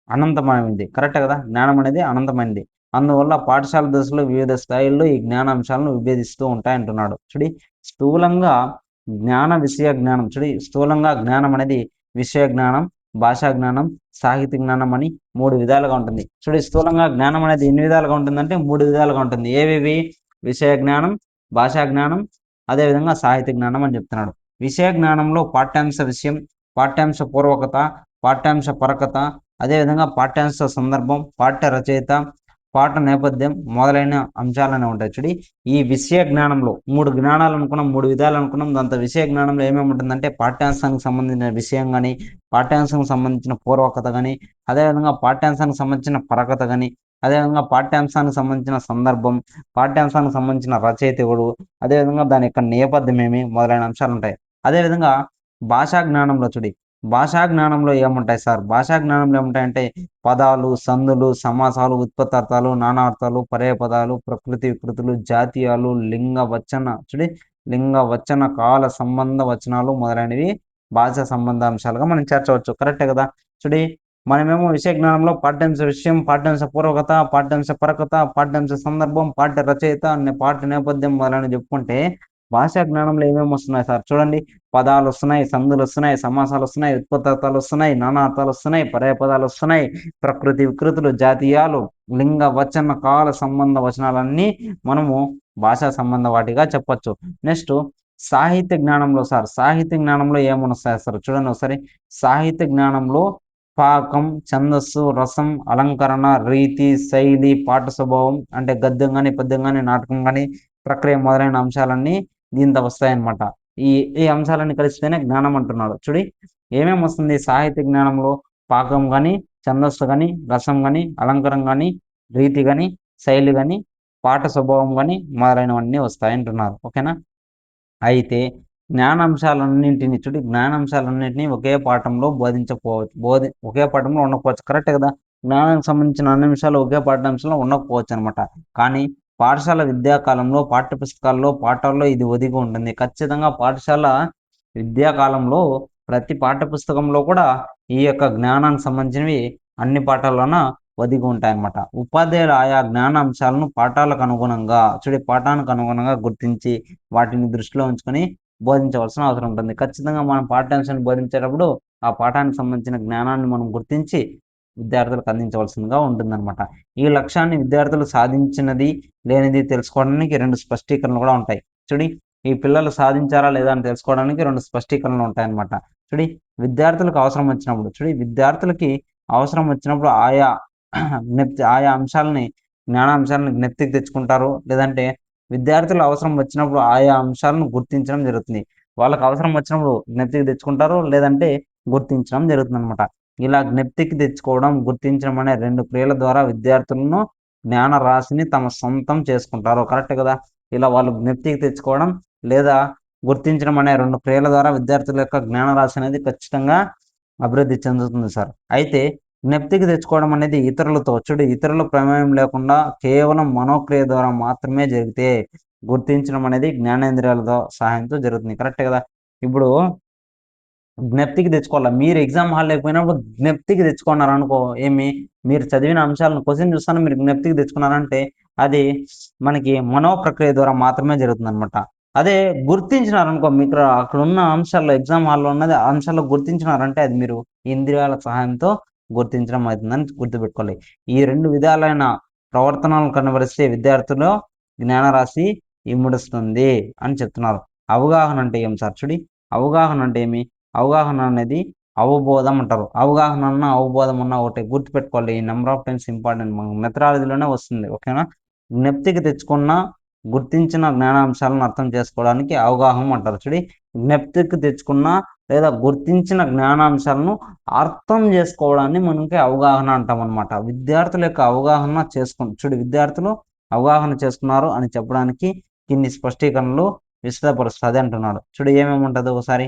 అనంతమైనది. కరెక్టే కదా! జ్ఞానం అనేది అనంతమైనది. అందువల్ల పాఠశాల దశలో వివిధ స్థాయిల్లో ఈ జ్ఞానాంశాలను విభేదిస్తూ ఉంటాయంటున్నాడు. చూడి స్థూలంగా విషయ జ్ఞానం స్థూలంగా జ్ఞానం అనేది విషయ జ్ఞానం, భాషా జ్ఞానం, సాహిత్య జ్ఞానం అని 3 విధాలుగా ఉంటుంది. స్థూలంగా జ్ఞానం అనేది ఎన్ని విధాలుగా ఉంటుందంటే 3 విధాలుగా ఉంటుంది. ఏవేవి? విషయ జ్ఞానం, భాషా జ్ఞానం, అదేవిధంగా సాహిత్య జ్ఞానం అని చెప్తున్నాడు. విషయ జ్ఞానంలో పాఠ్యాంశ విషయం, పాఠ్యాంశ పూర్వకత, పాఠ్యాంశ పరకత, అదేవిధంగా పాఠ్యాంశ సందర్భం, పాఠ్య రచయిత, పాఠ నేపథ్యం మొదలైన అంశాలనే ఉంటాయి. ఈ విషయ జ్ఞానంలో 3 జ్ఞానాలు అనుకున్నాం, 3 విధాలు అనుకున్నాం. దాంతో విషయ జ్ఞానంలో ఏమేమి ఉంటుందంటే పాఠ్యాంశానికి సంబంధించిన విషయం కానీ, పాఠ్యాంశానికి సంబంధించిన పూర్వకత కానీ, అదేవిధంగా పాఠ్యాంశానికి సంబంధించిన పరకత కానీ, అదేవిధంగా పాఠ్యాంశానికి సంబంధించిన సందర్భం, పాఠ్యాంశానికి సంబంధించిన రచయిత ఎవడు, అదేవిధంగా దాని యొక్క నేపథ్యం ఏమి మొదలైన అంశాలు ఉంటాయి. అదేవిధంగా భాషా జ్ఞానంలో భాషా జ్ఞానంలో ఏముంటాయి సార్? భాషా జ్ఞానంలో ఏముంటాయంటే పదాలు, సందులు, సమాసాలు, ఉత్పత్తార్థాలు, నానార్థాలు, పర్యాయపదాలు, ప్రకృతి వికృతులు, జాతీయాలు, లింగ వచన కాల సంబంధ వచనాలు మొదలైనవి భాషా సంబంధ అంశాలుగా మనం చేర్చవచ్చు. కరెక్టే కదా! మనమేమో విషయ జ్ఞానంలో పాఠ్యాంశ విషయం, పాఠ్యాంశ పూర్వకత, పాఠ్యాంశ పరకత, పాఠ్యాంశ సందర్భం, పాఠ్య రచయిత, పాఠ్య నేపథ్యం మొదలైనవి చెప్పుకుంటే భాషా జ్ఞానంలో ఏమేమి వస్తున్నాయి సార్? చూడండి. పదాలు వస్తున్నాయి, సందులు వస్తున్నాయి, సమాసాలు వస్తున్నాయి, ఉత్పత్తార్థాలు వస్తున్నాయి, నానార్థాలు వస్తున్నాయి, పర్యాయపదాలు వస్తున్నాయి, ప్రకృతి వికృతులు, జాతీయాలు, లింగ వచన కాల సంబంధ వచనాలన్నీ మనము భాషా సంబంధ వాటిగా చెప్పొచ్చు. నెక్స్ట్ సాహిత్య జ్ఞానంలో సాహిత్య జ్ఞానంలో ఏమొస్తాయి సార్? చూడండి ఒకసారి. సాహిత్య జ్ఞానంలో పాకం, ఛందస్సు, రసం, అలంకరణ, రీతి, శైలి, పాఠ స్వభావం అంటే గద్యం కానీ, పద్యం కానీ, నాటకం కానీ, ప్రక్రియ మొదలైన అంశాలన్నీ దీంతో వస్తాయన్నమాట. ఈ ఈ అంశాలన్నీ కలిస్తేనే జ్ఞానం అంటున్నాడు. ఏమేమి వస్తుంది సాహిత్య జ్ఞానంలో? పాకం కానీ, ఛందస్సు కానీ, రసం కానీ, అలంకరం కానీ, రీతి కానీ, శైలి కానీ, పాఠ స్వభావం కానీ మొదలైనవన్నీ వస్తాయంటున్నారు. ఓకేనా? అయితే జ్ఞానాంశాలన్నింటినీ ఒకే పాఠంలో ఒకే పాఠంలో ఉండకపోవచ్చు. కరెక్టే కదా! జ్ఞానానికి సంబంధించిన అన్ని అంశాలు ఒకే పాఠ్యాంశంలో ఉండకపోవచ్చు అనమాట. కానీ పాఠశాల విద్యాకాలంలో పాఠ్య పుస్తకాల్లో పాఠాల్లో ఇది ఒదిగి ఉంటుంది. ఖచ్చితంగా పాఠశాల విద్యాకాలంలో ప్రతి పాఠ్య పుస్తకంలో కూడా ఈ యొక్క జ్ఞానానికి సంబంధించినవి అన్ని పాఠాల్లోన ఒదిగి ఉంటాయన్నమాట. ఉపాధ్యాయులు ఆయా జ్ఞానాంశాలను పాఠానికి అనుగుణంగా గుర్తించి వాటిని దృష్టిలో ఉంచుకొని బోధించవలసిన అవసరం ఉంటుంది. ఖచ్చితంగా మనం పాఠ్యాంశాన్ని బోధించేటప్పుడు ఆ పాఠానికి సంబంధించిన జ్ఞానాన్ని మనం గుర్తించి విద్యార్థులకు అందించవలసిందిగా ఉంటుందన్నమాట. ఈ లక్ష్యాన్ని విద్యార్థులు సాధించినది, లేనిది తెలుసుకోవడానికి 2 స్పష్టీకరణలు కూడా ఉంటాయి. చూడి ఈ పిల్లలు సాధించారా లేదా అని తెలుసుకోవడానికి 2 స్పష్టీకరణలు ఉంటాయన్నమాట. చూడి విద్యార్థులకు అవసరం వచ్చినప్పుడు విద్యార్థులకి అవసరం వచ్చినప్పుడు ఆయా అంశాలని జ్ఞానాంశాలను జ్ఞప్తికి తెచ్చుకుంటారు. లేదంటే విద్యార్థుల అవసరం వచ్చినప్పుడు ఆయా అంశాలను గుర్తించడం జరుగుతుంది. వాళ్ళకి అవసరం వచ్చినప్పుడు జ్ఞప్తికి తెచ్చుకుంటారు. లేదంటే గుర్తించడం జరుగుతుందన్నమాట. ఇలా జ్ఞప్తికి తెచ్చుకోవడం, గుర్తించడం అనే 2 క్రియల ద్వారా విద్యార్థులను జ్ఞాన రాశిని తమ సొంతం చేసుకుంటారు. కరెక్టే కదా! ఇలా వాళ్ళు జ్ఞప్తికి తెచ్చుకోవడం లేదా గుర్తించడం అనే 2 క్రియల ద్వారా విద్యార్థుల యొక్క జ్ఞాన రాశి అనేది ఖచ్చితంగా అభివృద్ధి చెందుతుంది సార్. అయితే జ్ఞప్తికి తెచ్చుకోవడం అనేది ఇతరుల ప్రమేయం లేకుండా కేవలం మనోక్రియ ద్వారా మాత్రమే జరిగితే గుర్తించడం అనేది జ్ఞానేంద్రియాల సహాయంతో జరుగుతుంది. కరెక్టే కదా! ఇప్పుడు జ్ఞప్తికి తెచ్చుకోవాలా. మీరు ఎగ్జామ్ హాల్ లేకపోయినప్పుడు జ్ఞప్తికి తెచ్చుకున్నారనుకో, మీరు చదివిన అంశాలను క్వెషన్ చూస్తాను మీరు జ్ఞప్తికి తెచ్చుకున్నారంటే అది మనకి మనో ప్రక్రియ ద్వారా మాత్రమే జరుగుతుందనమాట. అదే గుర్తించినారనుకో, మీకు అక్కడున్న అంశాల్లో ఎగ్జామ్ హాల్‌లో ఉన్నది అంశాల్లో గుర్తించినారంటే అది మీరు ఇంద్రియాల సహాయంతో గుర్తించడం అవుతుందని గుర్తుపెట్టుకోవాలి. ఈ 2 విధాలైన ప్రవర్తనలను కనబరిస్తే విద్యార్థుల్లో జ్ఞానరాశి ఇముడుస్తుంది అని చెప్తున్నారు. అవగాహన అంటే ఏం సార్? అవగాహన అంటే ఏమి? అవగాహన అనేది అవబోధం అంటారు. అవగాహన అన్నా, అవబోధం అన్నా ఒకటే. గుర్తుపెట్టుకోవాలి. ఈ నంబర్ ఆఫ్ టైమ్స్ ఇంపార్టెంట్. మనకు మెథడాలజీలోనే వస్తుంది. ఓకేనా? జ్ఞప్తికి తెచ్చుకున్న, గుర్తించిన జ్ఞానాంశాలను అర్థం చేసుకోవడానికి అవగాహన అంటారు. జ్ఞప్తికి తెచ్చుకున్న లేదా గుర్తించిన జ్ఞానాంశాలను అర్థం చేసుకోవడాన్ని మనకి అవగాహన అంటామనమాట. విద్యార్థుల యొక్క అవగాహన విద్యార్థులు అవగాహన చేసుకున్నారు అని చెప్పడానికి ఇన్ని స్పష్టీకరణలు విశదపరుస్తది అంటున్నాడు. ఏమేమి ఉంటదో ఒకసారి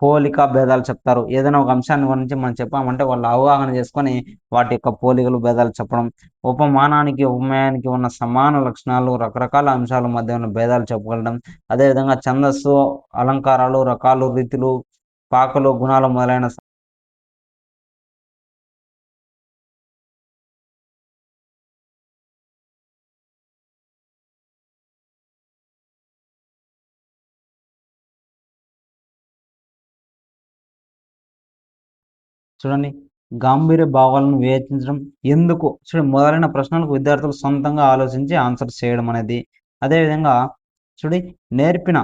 పోలిక భేదాలు చెప్తారు. ఏదైనా ఒక అంశాన్ని గురించి మనం చెప్పామంటే వాళ్ళు అవగాహన చేసుకొని వాటి యొక్క పోలికలు, భేదాలు చెప్పడం. ఉపమానానికి, ఉపమేయానికి ఉన్న సమాన లక్షణాలు, రకరకాల అంశాల మధ్య ఉన్న భేదాలు చెప్పగలడం. అదేవిధంగా ఛందస్సు, అలంకారాలు, రకాలు, రీతులు, పాకలు, గుణాలు మొదలైన చూడండి. గాంభీర్య భావాలను వివేచించడం. ఎందుకు? మొదలైన ప్రశ్నలకు విద్యార్థులు సొంతంగా ఆలోచించి ఆన్సర్స్ చేయడం అనేది. అదేవిధంగా చూడి నేర్పిన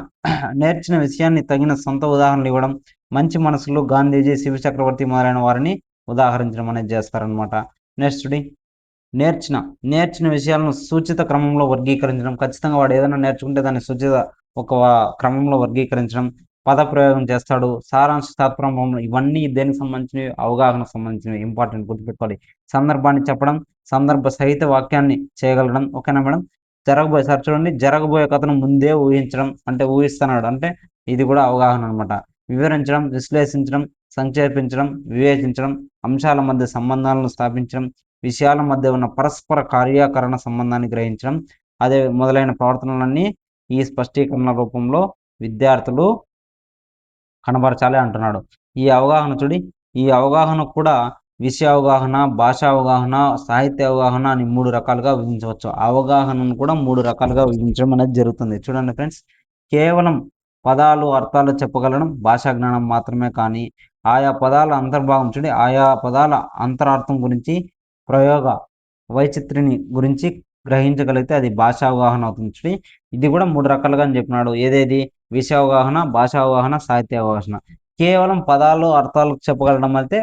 నేర్చిన విషయాన్ని తగిన సొంత ఉదాహరణలు ఇవ్వడం. మంచి మనసులు గాంధీజీ, శివ చక్రవర్తి మొదలైన వారిని ఉదాహరించడం అనేది చేస్తారనమాట. నెక్స్ట్ నేర్చిన నేర్చిన విషయాలను సూచిత క్రమంలో వర్గీకరించడం. ఖచ్చితంగా వాడు ఏదైనా నేర్చుకుంటే దాన్ని సూచిత ఒక క్రమంలో వర్గీకరించడం. పదప్రయోగం చేస్తాడు. సారాంశ తాత్పర్యం ఇవన్నీ దేనికి సంబంధించినవి? అవగాహనకు సంబంధించినవి. ఇంపార్టెంట్ గుర్తుపెట్టుకోవాలి. సందర్భాన్ని చెప్పడం, సందర్భ సహిత వాక్యాన్ని చేయగలగడం. ఓకేనా మేడం? జరగబోయే కథను ముందే ఊహించడం. అంటే ఊహిస్తున్నాడు అంటే ఇది కూడా అవగాహన అనమాట. వివరించడం, విశ్లేషించడం, సంక్షేపించడం, వివేచించడం, అంశాల మధ్య సంబంధాలను స్థాపించడం, విషయాల మధ్య ఉన్న పరస్పర కార్యాకరణ సంబంధాన్ని గ్రహించడం, అదే మొదలైన ప్రవర్తనలన్నీ ఈ స్పష్టీకరణ రూపంలో విద్యార్థులు కనబరచాలి అంటున్నాడు. ఈ అవగాహన కూడా విషయ అవగాహన, భాషా అవగాహన, సాహిత్య అవగాహన అని 3 రకాలుగా విభజించవచ్చు. అవగాహనను కూడా 3 రకాలుగా విభజించడం అనేది జరుగుతుంది. చూడండి ఫ్రెండ్స్, కేవలం పదాలు, అర్థాలు చెప్పగలడం భాషా జ్ఞానం మాత్రమే కానీ, ఆయా పదాల అంతర్భాగం ఆయా పదాల అంతరార్థం గురించి, ప్రయోగ వైచిత్రిని గురించి గ్రహించగలిగితే అది భాషా అవగాహన అవుతుంది. ఇది కూడా 3 రకాలుగా అని చెప్పినాడు. ఏదేది? విషయ అవగాహన, భాషా అవగాహన, సాహిత్య అవగాహన. కేవలం పదాలు, అర్థాలు చెప్పగలడం అయితే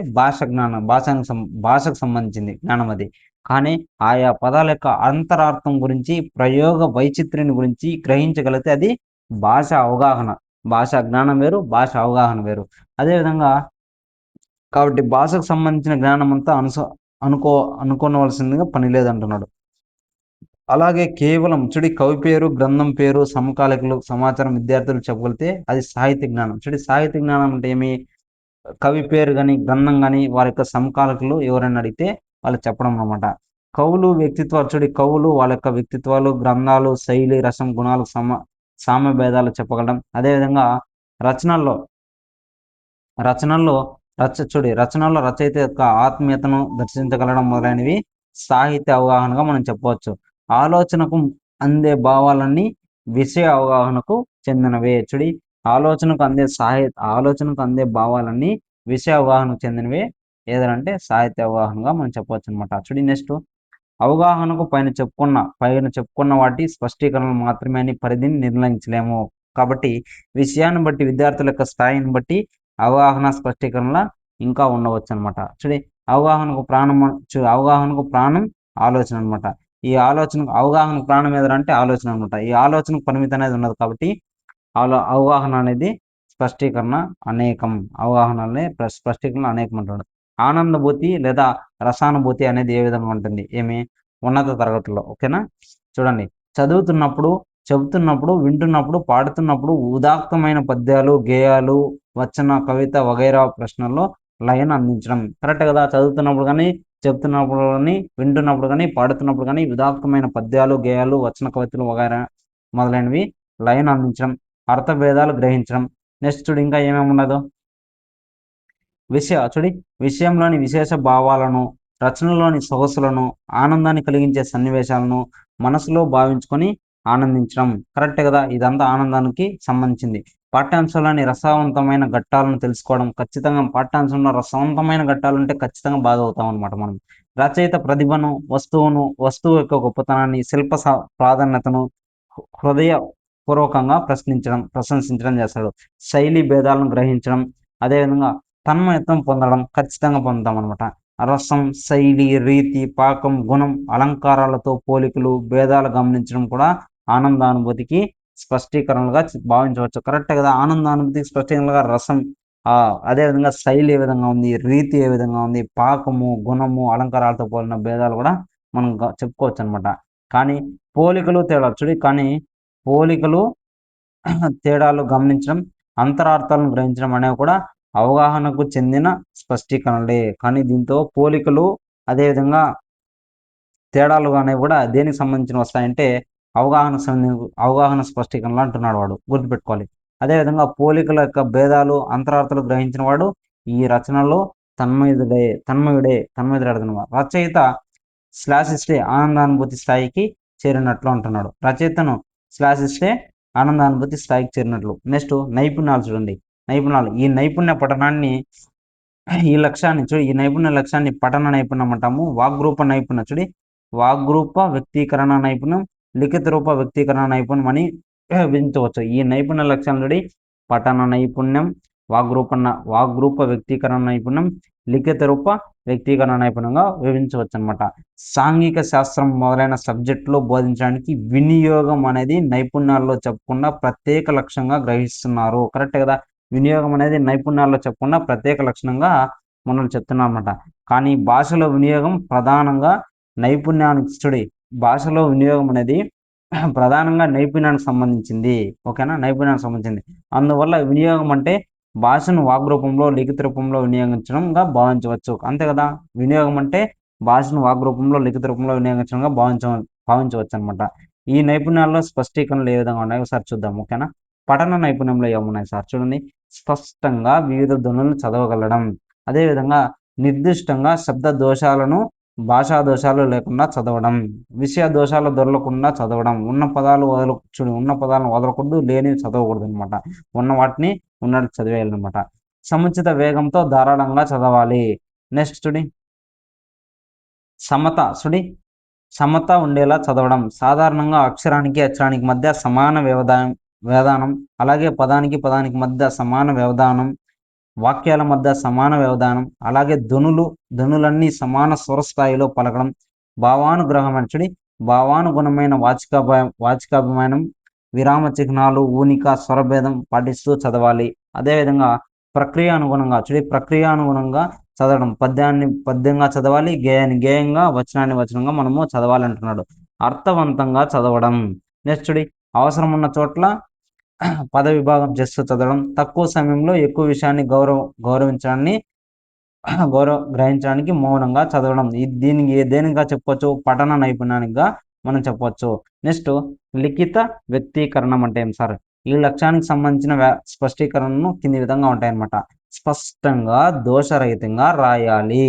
భాషకు సంబంధించింది జ్ఞానం అది. కానీ ఆయా పదాల యొక్క అంతరార్థం గురించి, ప్రయోగ వైచిత్ర్యాన్ని గురించి గ్రహించగలిగితే అది భాష అవగాహన. భాషా జ్ఞానం వేరు, భాష అవగాహన వేరు. అదేవిధంగా కాబట్టి భాషకు సంబంధించిన జ్ఞానం అంతా అనుకోనవలసిందిగా పని లేదంటున్నాడు. అలాగే కేవలం కవి పేరు, గ్రంథం పేరు, సమకాలికలు, సమాచారం విద్యార్థులు చెప్పగలిగితే అది సాహిత్య జ్ఞానం. సాహిత్య జ్ఞానం అంటే ఏమి? కవి పేరు గాని, గ్రంథం గాని, వారి యొక్క సమకాలికలు ఎవరైనా అడిగితే వాళ్ళు చెప్పడం అన్నమాట. కవులు వాళ్ళ యొక్క వ్యక్తిత్వాలు, గ్రంథాలు, శైలి, రసం, గుణాలు, సామ్యభేదాలు చెప్పగలడం. అదేవిధంగా రచనల్లో రచనల్లో రచనల్లో రచయిత యొక్క ఆత్మీయతను దర్శించగలడం మొదలైనవి సాహిత్య అవగాహనగా మనం చెప్పవచ్చు. ఆలోచనకు అందే భావాలన్నీ విషయ అవగాహనకు చెందినవే. ఆలోచనకు అందే భావాలన్నీ విషయ అవగాహనకు చెందినవే ఏదంటే సాహిత్య అవగాహనగా మనం చెప్పవచ్చు అనమాట. చూడండి నెక్స్ట్, అవగాహనకు పైన చెప్పుకున్న వాటి స్పష్టీకరణలు మాత్రమే అని పరిధిని నిర్ణయించలేము. కాబట్టి విషయాన్ని బట్టి విద్యార్థుల యొక్క స్థాయిని బట్టి అవగాహన స్పష్టీకరణల ఇంకా ఉండవచ్చు అనమాట. చూడండి, అవగాహనకు ప్రాణం ఆలోచన అనమాట. అవగాహనకు ప్రాణం ఏదంటే ఆలోచన అనమాట. ఈ ఆలోచనకు పరిమితి అనేది ఉన్నది కాబట్టి అవగాహన అనేది స్పష్టీకరణ అనేకం. స్పష్టీకరణ అనేకం అంటాడు. ఆనందభూతి లేదా రసానుభూతి అనేది ఏ విధంగా ఉంటుంది? ఉన్నత తరగతుల్లో. ఓకేనా? చూడండి, చెబుతున్నప్పుడు, వింటున్నప్పుడు, పాడుతున్నప్పుడు ఉదాత్తమైన పద్యాలు, గేయాలు, వచన, కవిత వగైరా ప్రశ్నల్లో లయను అందించడం. కరెక్ట్ కదా? చదువుతున్నప్పుడు కానీ, చెప్తున్నప్పుడు కానీ, వింటున్నప్పుడు కానీ, పాడుతున్నప్పుడు కానీ ఉదాత్తమైన పద్యాలు, గేయాలు, వచన, కవితలు వగైరా మొదలైనవి లయను అందించడం, అర్థభేదాలు గ్రహించడం. నెక్స్ట్ చూడు ఇంకా ఏమేమి ఉన్నదో. విషయంలోని విశేష భావాలను, రచనలోని సొగసులను, ఆనందాన్ని కలిగించే సన్నివేశాలను మనసులో భావించుకొని ఆనందించడం. కరెక్టే కదా? ఇదంతా ఆనందానికి సంబంధించింది. పాఠ్యాంశంలోని రసవంతమైన ఘట్టాలను తెలుసుకోవడం. ఖచ్చితంగా పాఠ్యాంశంలో రసవంతమైన ఘట్టాలుంటే ఖచ్చితంగా బాగా అవుతాం అనమాట మనం. రచయిత ప్రతిభను, వస్తువు యొక్క గొప్పతనాన్ని, ప్రాధాన్యతను హృదయపూర్వకంగా ప్రశంసించడం చేస్తాడు. శైలి భేదాలను గ్రహించడం, అదేవిధంగా తన్మయత్వం పొందడం ఖచ్చితంగా పొందుతాం అనమాట. రసం, శైలి, రీతి, పాకం, గుణం, అలంకారాలతో పోలికలు, భేదాలు గమనించడం కూడా ఆనందానుభూతికి స్పష్టీకరణలుగా భావించవచ్చు. కరెక్టే కదా? ఆనందానుభూతికి స్పష్టీకరణలుగా రసం, అదేవిధంగా శైలి ఏ విధంగా ఉంది, రీతి ఏ విధంగా ఉంది, పాకము, గుణము, అలంకారాలతో పోలిన భేదాలు కూడా మనం చెప్పుకోవచ్చు అనమాట. కానీ పోలికలు తేడాలు గమనించడం, అంతరార్థాలను గ్రహించడం అనేవి కూడా అవగాహనకు చెందిన స్పష్టీకరణలే. కానీ దీంతో పోలికలు అదేవిధంగా తేడాలు అనేవి కూడా దేనికి సంబంధించిన వస్తాయంటే అవగాహన స్పష్టీకరణలు అంటున్నాడు వాడు, గుర్తుపెట్టుకోవాలి. అదేవిధంగా పోలికల యొక్క భేదాలు, అంతరార్థాలు గ్రహించిన వాడు ఈ రచనలో తన్మయుడే రచయిత శ్లాషిస్తే ఆనందానుభూతి స్థాయికి చేరినట్లు అంటున్నాడు. రచయితను శ్లాషిస్తే ఆనందానుభూతి స్థాయికి చేరినట్లు. నెక్స్ట్ నైపుణ్యాలు చూడండి. ఈ నైపుణ్య పఠనాన్ని ఈ నైపుణ్య లక్ష్యాన్ని పఠన నైపుణ్యం అంటాము. వాగ్రూప నైపుణ్యం వాగ్రూప వ్యక్తీకరణ నైపుణ్యం, లిఖిత రూప వ్యక్తీకరణ నైపుణ్యం అని విభజించవచ్చు. ఈ నైపుణ్య లక్ష్యాలు చూడి పఠన నైపుణ్యం, వాగ్రూప వ్యక్తీకరణ నైపుణ్యం, లిఖిత రూప వ్యక్తీకరణ నైపుణ్యంగా విభజించవచ్చు అనమాట. సాంఘిక శాస్త్రం మొదలైన సబ్జెక్టులో బోధించడానికి వినియోగం అనేది నైపుణ్యాల్లో చెప్పకుండా ప్రత్యేక లక్ష్యంగా గ్రహిస్తున్నారు. కరెక్ట్ కదా? వినియోగం అనేది నైపుణ్యాల్లో చెప్పకుండా ప్రత్యేక లక్షణంగా మనం చెప్తున్నాం అన్నమాట. కానీ భాషలో వినియోగం ప్రధానంగా భాషలో వినియోగం అనేది ప్రధానంగా నైపుణ్యానికి సంబంధించింది. ఓకేనా? నైపుణ్యానికి సంబంధించింది. అందువల్ల వినియోగం అంటే భాషను వాగ్రూపంలో, లిఖిత రూపంలో వినియోగించడంగా భావించవచ్చు. అంతే కదా? వినియోగం అంటే భాషను వాగ్రూపంలో, లిఖిత రూపంలో వినియోగించడంగా భావించవచ్చు అనమాట. ఈ నైపుణ్యాల్లో స్పష్టీకరణలు ఏ విధంగా ఉన్నాయో ఒకసారి చూద్దాం. ఓకేనా? పఠన నైపుణ్యంలో ఏమున్నాయి సార్? చూడండి, స్పష్టంగా వివిధ ధ్వనులను చదవగలడం, అదేవిధంగా నిర్దిష్టంగా శబ్ద దోషాలను, భాషా దోషాలు లేకుండా చదవడం, విషయ దోషాలు దొరలకుండా చదవడం, ఉన్న పదాలను వదలకూడదు, లేనివి చదవకూడదు అనమాట. ఉన్న వాటిని ఉన్నట్టు చదివేయాలన్నమాట. సముచిత వేగంతో ధారాళంగా చదవాలి. నెక్స్ట్ సమత ఉండేలా చదవడం. సాధారణంగా అక్షరానికి మధ్య సమాన వ్యవధానం, అలాగే పదానికి మధ్య సమాన వ్యవధానం, వాక్యాల మధ్య సమాన వ్యవధానం, అలాగే ధ్వనులన్నీ సమాన స్వరస్థాయిలో పలకడం, భావానుగుణమైన వాచికాభిమానం, విరామ చిహ్నాలు, ఊనిక, స్వరభేదం పాటిస్తూ చదవాలి. అదేవిధంగా ప్రక్రియానుగుణంగా చదవడం. పద్యంగా చదవాలి, గేయంగా, వచనంగా మనము చదవాలంటున్నాడు. అర్థవంతంగా చదవడం. నెక్స్ట్ అవసరం ఉన్న చోట్ల పద విభాగం చేస్తూ చదవడం, తక్కువ సమయంలో ఎక్కువ విషయాన్ని గ్రహించడానికి మౌనంగా చదవడం. దీనికి దేనిగా చెప్పొచ్చు? పఠన నైపుణ్యానిగా మనం చెప్పవచ్చు. నెక్స్ట్ లిఖిత వ్యక్తీకరణం అంటే ఏం సార్? ఈ లక్ష్యానికి సంబంధించిన స్పష్టీకరణను కింది విధంగా ఉంటాయన్నమాట. స్పష్టంగా, దోషరహితంగా రాయాలి,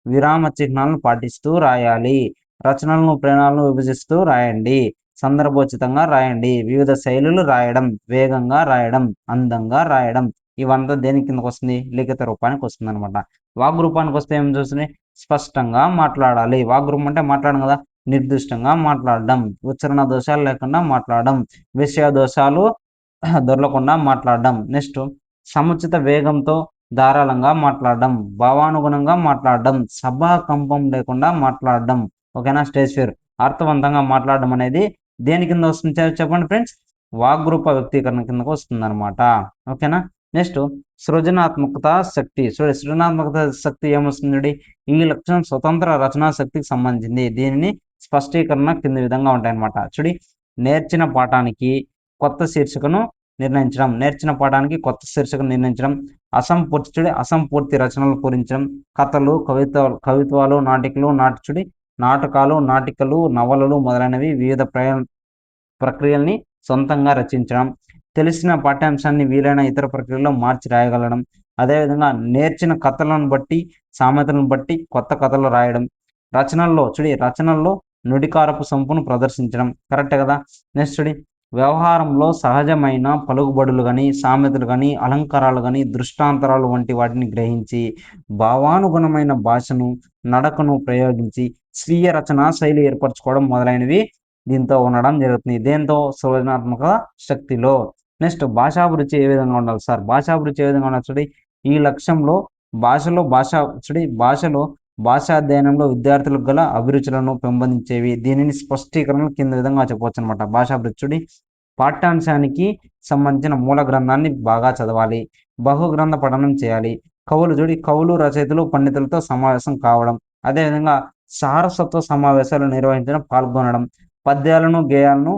విరామ చిహ్నాలను పాటిస్తూ రాయాలి, రచనలను, ప్రేరణలను విభజిస్తూ రాయండి, సందర్భోచితంగా రాయండి. వివిధ శైలులు రాయడం, వేగంగా రాయడం, అందంగా రాయడం ఇవంతా దేని కిందకొస్తుంది? లిఖిత రూపానికి వస్తుందనమాట. వాగ్రూపానికి వస్తే ఏం చూస్తుంది? స్పష్టంగా మాట్లాడాలి. వాగ్రూపం అంటే మాట్లాడడం కదా! నిర్దిష్టంగా మాట్లాడడం, ఉచ్చారణ దోషాలు లేకుండా మాట్లాడడం, విషయ దోషాలు దొర్లకుండా మాట్లాడడం. నెక్స్ట్ సముచిత వేగంతో ధారాళంగా మాట్లాడడం, భావానుగుణంగా మాట్లాడడం, సభా కంపం లేకుండా మాట్లాడడం. ఓకేనా? స్టేజ్ ఫియర్ అర్థవంతంగా మాట్లాడడం అనేది దేని కింద వస్తుంది చెప్పండి ఫ్రెండ్స్? వాగ్రూప వ్యక్తీకరణ కిందకు వస్తుందన్నమాట. ఓకేనా? నెక్స్ట్ సృజనాత్మకత శక్తి. సృజనాత్మకత శక్తి ఏమొస్తుంది? ఈ లక్షణం స్వతంత్ర రచనా శక్తికి సంబంధించింది. దీనిని స్పష్టీకరణ కింది విధంగా ఉంటాయన్నమాట. చూడి నేర్చిన పాఠానికి కొత్త శీర్షికను నిర్ణయించడం, నేర్చిన పాఠానికి కొత్త శీర్షికను నిర్ణయించడం, అసంపూర్తి రచనలు పూరించడం, కథలు, కవిత్వాలు, నాటకాలు, నాటికలు, నవలలు మొదలైనవి వివిధ ప్రక్రియల్ని సొంతంగా రచించడం, తెలిసిన పాఠ్యాంశాన్ని వీలైన ఇతర ప్రక్రియల్లో మార్చి రాయగలడం, అదేవిధంగా నేర్చిన కథలను బట్టి, సామెతలను బట్టి కొత్త కథలు రాయడం, రచనల్లో నుడికారపు సంపును ప్రదర్శించడం. కరెక్టే కదా? నెక్స్ట్ వ్యవహారంలో సహజమైన పలుకుబడులు కానీ, సామెతలు కానీ, అలంకారాలు కానీ, దృష్టాంతరాలు వంటి వాటిని గ్రహించి భావానుగుణమైన భాషను, నడకను ప్రయోగించి స్వీయ రచనా శైలి ఏర్పరచుకోవడం మొదలైనవి దీంతో ఉండడం జరుగుతుంది. దేంతో? సృజనాత్మక శక్తిలో. నెక్స్ట్ భాషాభిరుచి ఏ విధంగా ఉండాలి సార్? భాషాభిరుచి ఏ విధంగా ఉండాలి? ఈ లక్ష్యంలో భాషలో భాషాధ్యయనంలో విద్యార్థులకు గల అభిరుచులను పెంపొందించేవి. దీనిని స్పష్టీకరణలు కింద విధంగా చెప్పవచ్చు అనమాట. భాషాభిరుచి పాఠ్యాంశానికి సంబంధించిన మూల గ్రంథాన్ని బాగా చదవాలి, బహుగ్రంథ పఠనం చేయాలి, కవులు, రచయితలు, పండితులతో సమావేశం కావడం, అదేవిధంగా సారస్వత సమావేశాలు నిర్వహించడం, పాల్గొనడం, పద్యాలను, గేయాలను,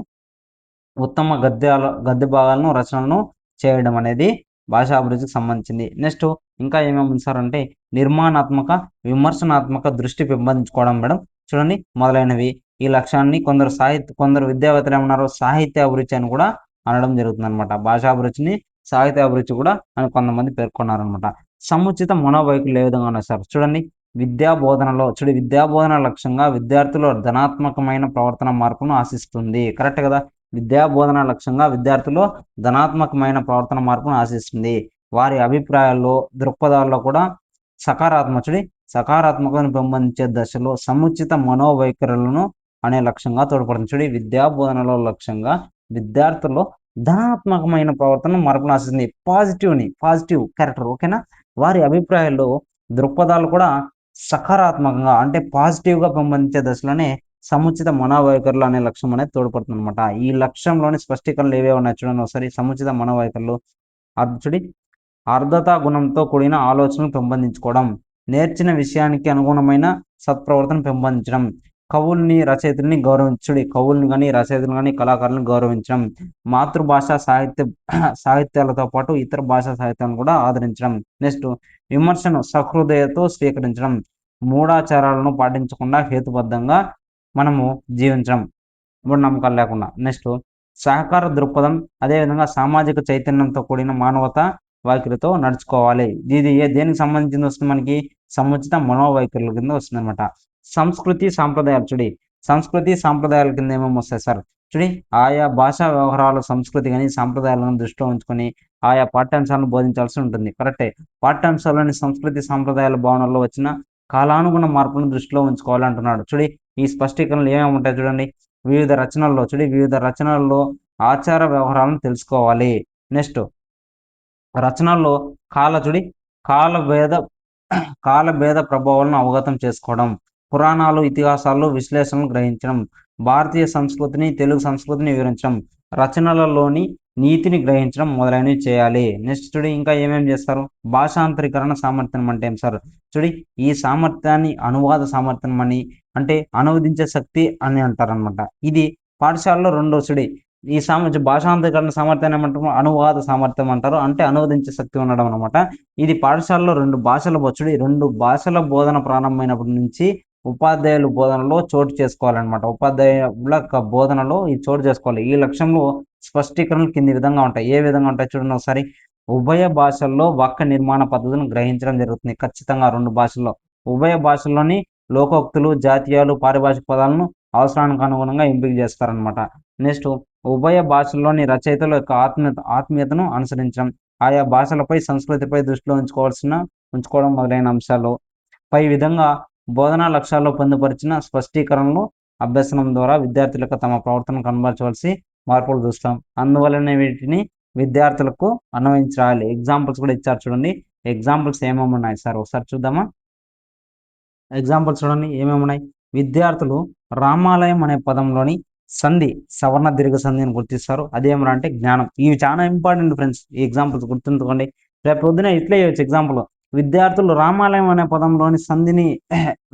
ఉత్తమ గద్య భాగాలను, రచనలను చేయడం అనేది భాషాభిరుచికి సంబంధించింది. నెక్స్ట్ ఇంకా ఏమేమి సార్ అంటే నిర్మాణాత్మక, విమర్శనాత్మక దృష్టి పెంపొందించుకోవడం మేడం. చూడండి మొదలైనవి. ఈ లక్ష్యాన్ని కొందరు విద్యావేత్తలు ఏమన్నారు? సాహిత్య అభిరుచి అని కూడా అనడం జరుగుతుంది అనమాట. భాషాభిరుచిని సాహిత్య అభిరుచి కూడా అని కొంతమంది పేర్కొన్నారనమాట. సముచిత మనోవైఖరులు ఏ విధంగా ఉన్నాయి సార్? చూడండి విద్యా బోధన లక్ష్యంగా విద్యార్థులు ధనాత్మకమైన ప్రవర్తన మార్పును ఆశిస్తుంది. కరెక్ట్ కదా? విద్యా బోధన లక్ష్యంగా విద్యార్థులు ధనాత్మకమైన ప్రవర్తన మార్పును ఆశిస్తుంది. వారి అభిప్రాయాల్లో, దృక్పథాల్లో కూడా సకారాత్మకతను పెంపొందించే దశలో సముచిత మనోవైఖరులను అనే లక్ష్యంగా తోడ్పడుతుంది. విద్యా బోధనలో లక్ష్యంగా విద్యార్థుల్లో ధనాత్మకమైన ప్రవర్తన మార్పును ఆశిస్తుంది. Positive character. ఓకేనా? వారి అభిప్రాయాల్లో, దృక్పథాలు కూడా సకారాత్మకంగా అంటే పాజిటివ్గా పెంపొందించే దశలోనే సముచిత మనోవైఖరులు అనే లక్ష్యం అనేది తోడ్పడుతుంది అనమాట. ఈ లక్ష్యంలోని స్పష్టీకరణలు ఏవే ఉన్నాయి చూడండి ఒకసారి. సముచిత మనోవైఖరులు అర్ధతా గుణంతో కూడిన ఆలోచనలు పెంపొందించుకోవడం, నేర్చిన విషయానికి అనుగుణమైన సత్ప్రవర్తన పెంపొందించడం, కవుల్ని కానీ రచయితలను కానీ కళాకారులను గౌరవించడం, మాతృభాష సాహిత్యాలతో పాటు ఇతర భాషా సాహిత్యాలను కూడా ఆదరించడం. నెక్స్ట్ విమర్శను సహృదయతో స్వీకరించడం, మూఢాచారాలను పాటించకుండా హేతుబద్ధంగా మనము జీవించడం, మూఢనమ్మకాలు లేకుండా. నెక్స్ట్ సహకార దృక్పథం, అదేవిధంగా సామాజిక చైతన్యంతో కూడిన మానవతా వైఖరితో నడుచుకోవాలి. ఇది దేనికి సంబంధించింది వస్తుంది? మనకి సముచిత మనోవైఖరుల కింద వస్తుంది అనమాట. సంస్కృతి సాంప్రదాయాల కింద ఏమేమి వస్తాయి సార్? ఆయా భాషా వ్యవహారాల సంస్కృతి కానీ సాంప్రదాయాలను దృష్టిలో ఉంచుకొని ఆయా పాఠ్యాంశాలను బోధించాల్సి ఉంటుంది. కరెక్టే. పాఠ్యాంశాల్లోని సంస్కృతి సాంప్రదాయాల భావనలో వచ్చిన కాలానుగుణ మార్పులను దృష్టిలో ఉంచుకోవాలి అంటున్నాడు. ఈ స్పష్టీకరణలు ఏమేమి ఉంటాయి చూడండి. వివిధ రచనల్లో ఆచార వ్యవహారాలను తెలుసుకోవాలి. నెక్స్ట్ రచనల్లో కాలభేద ప్రభావాలను అవగతం చేసుకోవడం, పురాణాలు, ఇతిహాసాలు, విశ్లేషణలు గ్రహించడం, భారతీయ సంస్కృతిని, తెలుగు సంస్కృతిని వివరించడం, రచనలలోని నీతిని గ్రహించడం మొదలైనవి చేయాలి. నెక్స్ట్ ఇంకా ఏమేమి చేస్తారు? భాషాంతరీకరణ సామర్థ్యం అంటే ఏం సార్? ఈ సామర్థ్యాన్ని అనువాద సామర్థ్యం అని అంటే అనువదించే శక్తి అని అంటారనమాట. ఇది పాఠశాలలో రెండో ఈ భాషాంతరీకరణ సామర్థ్యాన్ని ఏమంటారు? అనువాద సామర్థ్యం అంటారు. అంటే అనువదించే శక్తి ఉండడం అనమాట. ఇది పాఠశాలలో రెండు భాషల బోధన ప్రారంభమైనప్పటి నుంచి ఉపాధ్యాయుల బోధనలో చోటు చేసుకోవాలన్నమాట. ఉపాధ్యాయుల బోధనలో ఈ చోటు చేసుకోవాలి. ఈ లక్ష్యంలో స్పష్టీకరణలు కింది విధంగా ఉంటాయి. ఏ విధంగా ఉంటాయి చూడండి ఒకసారి. ఉభయ భాషల్లో వాక్య నిర్మాణ పద్ధతులను గ్రహించడం జరుగుతుంది. ఖచ్చితంగా రెండు భాషల్లో. ఉభయ భాషల్లోని లోకోక్తులు, జాతీయాలు, పారిభాషిక పదాలను అవసరానికి అనుగుణంగా ఎంపిక చేస్తారనమాట. నెక్స్ట్ ఉభయ భాషల్లోని రచయితల యొక్క ఆత్మీయతను అనుసరించడం, ఆయా భాషలపై సంస్కృతిపై దృష్టిలో ఉంచుకోవడం మొదలైన అంశాలు. పై విధంగా బోధనా లక్ష్యాల్లో పొందుపరిచిన స్పష్టీకరణలు అభ్యసనం ద్వారా విద్యార్థుల యొక్క తమ ప్రవర్తనకు కనబరచవలసి మార్పులు చూస్తాం. అందువలన వీటిని విద్యార్థులకు అన్వయించాలి. ఎగ్జాంపుల్స్ కూడా ఇచ్చారు చూడండి. ఎగ్జాంపుల్స్ ఏమేమి ఉన్నాయి సార్ ఒకసారి చూద్దామా? ఎగ్జాంపుల్స్ చూడండి ఏమేమి ఉన్నాయి. విద్యార్థులు రామాలయం అనే పదంలోని సంధి సవర్ణ దీర్ఘ సంధి అని గుర్తిస్తారు. అదేమరా అంటే జ్ఞానం. ఇవి చాలా ఇంపార్టెంట్ ఫ్రెండ్స్. ఈ ఎగ్జాంపుల్స్ గుర్తుంచుకోండి. రేపు పొద్దున ఇట్లే ఇవ్వచ్చు ఎగ్జాంపుల్. విద్యార్థులు రామాలయం అనే పదంలోని సంధిని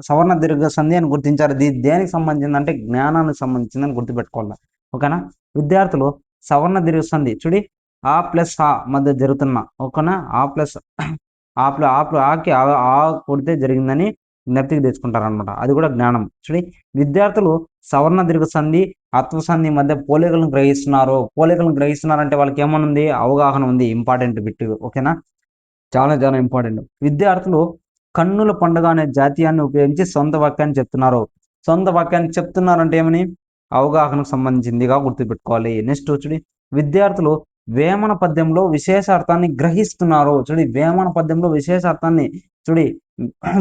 సవర్ణ దీర్ఘ సంధి అని గుర్తించారు. ఇది దేనికి సంబంధించిందంటే జ్ఞానానికి సంబంధించిందని గుర్తుపెట్టుకోవాలి. ఓకేనా? విద్యార్థులు సవర్ణ దీర్ఘ సంధి చూడి ఆ ప్లస్ ఆ మధ్య జరుగుతున్న ఓకేనా, ఆ ప్లస్ ఆకి ఆ కొడితే జరిగిందని జ్ఞప్తికి తెచ్చుకుంటారు అనమాట. అది కూడా జ్ఞానం. చూడి విద్యార్థులు సవర్ణ దీర్ఘ సంధి అత్వ సంధి మధ్య పోలికలను గ్రహిస్తున్నారంటే వాళ్ళకి ఏమనుంది? అవగాహన ఉంది. Important bit. ఓకేనా? చాలా చాలా ఇంపార్టెంట్. విద్యార్థులు కన్నుల పండుగ అనే జాతీయాన్ని ఉపయోగించి సొంత వాక్యాన్ని చెప్తున్నారు. సొంత వాక్యాన్ని చెప్తున్నారంటే ఏమని? అవగాహనకు సంబంధించిందిగా గుర్తుపెట్టుకోవాలి. నెక్స్ట్ చూడి విద్యార్థులు వేమన పద్యంలో విశేషార్థాన్ని గ్రహిస్తున్నారు. చూడి వేమన పద్యంలో విశేషార్థాన్ని చూడి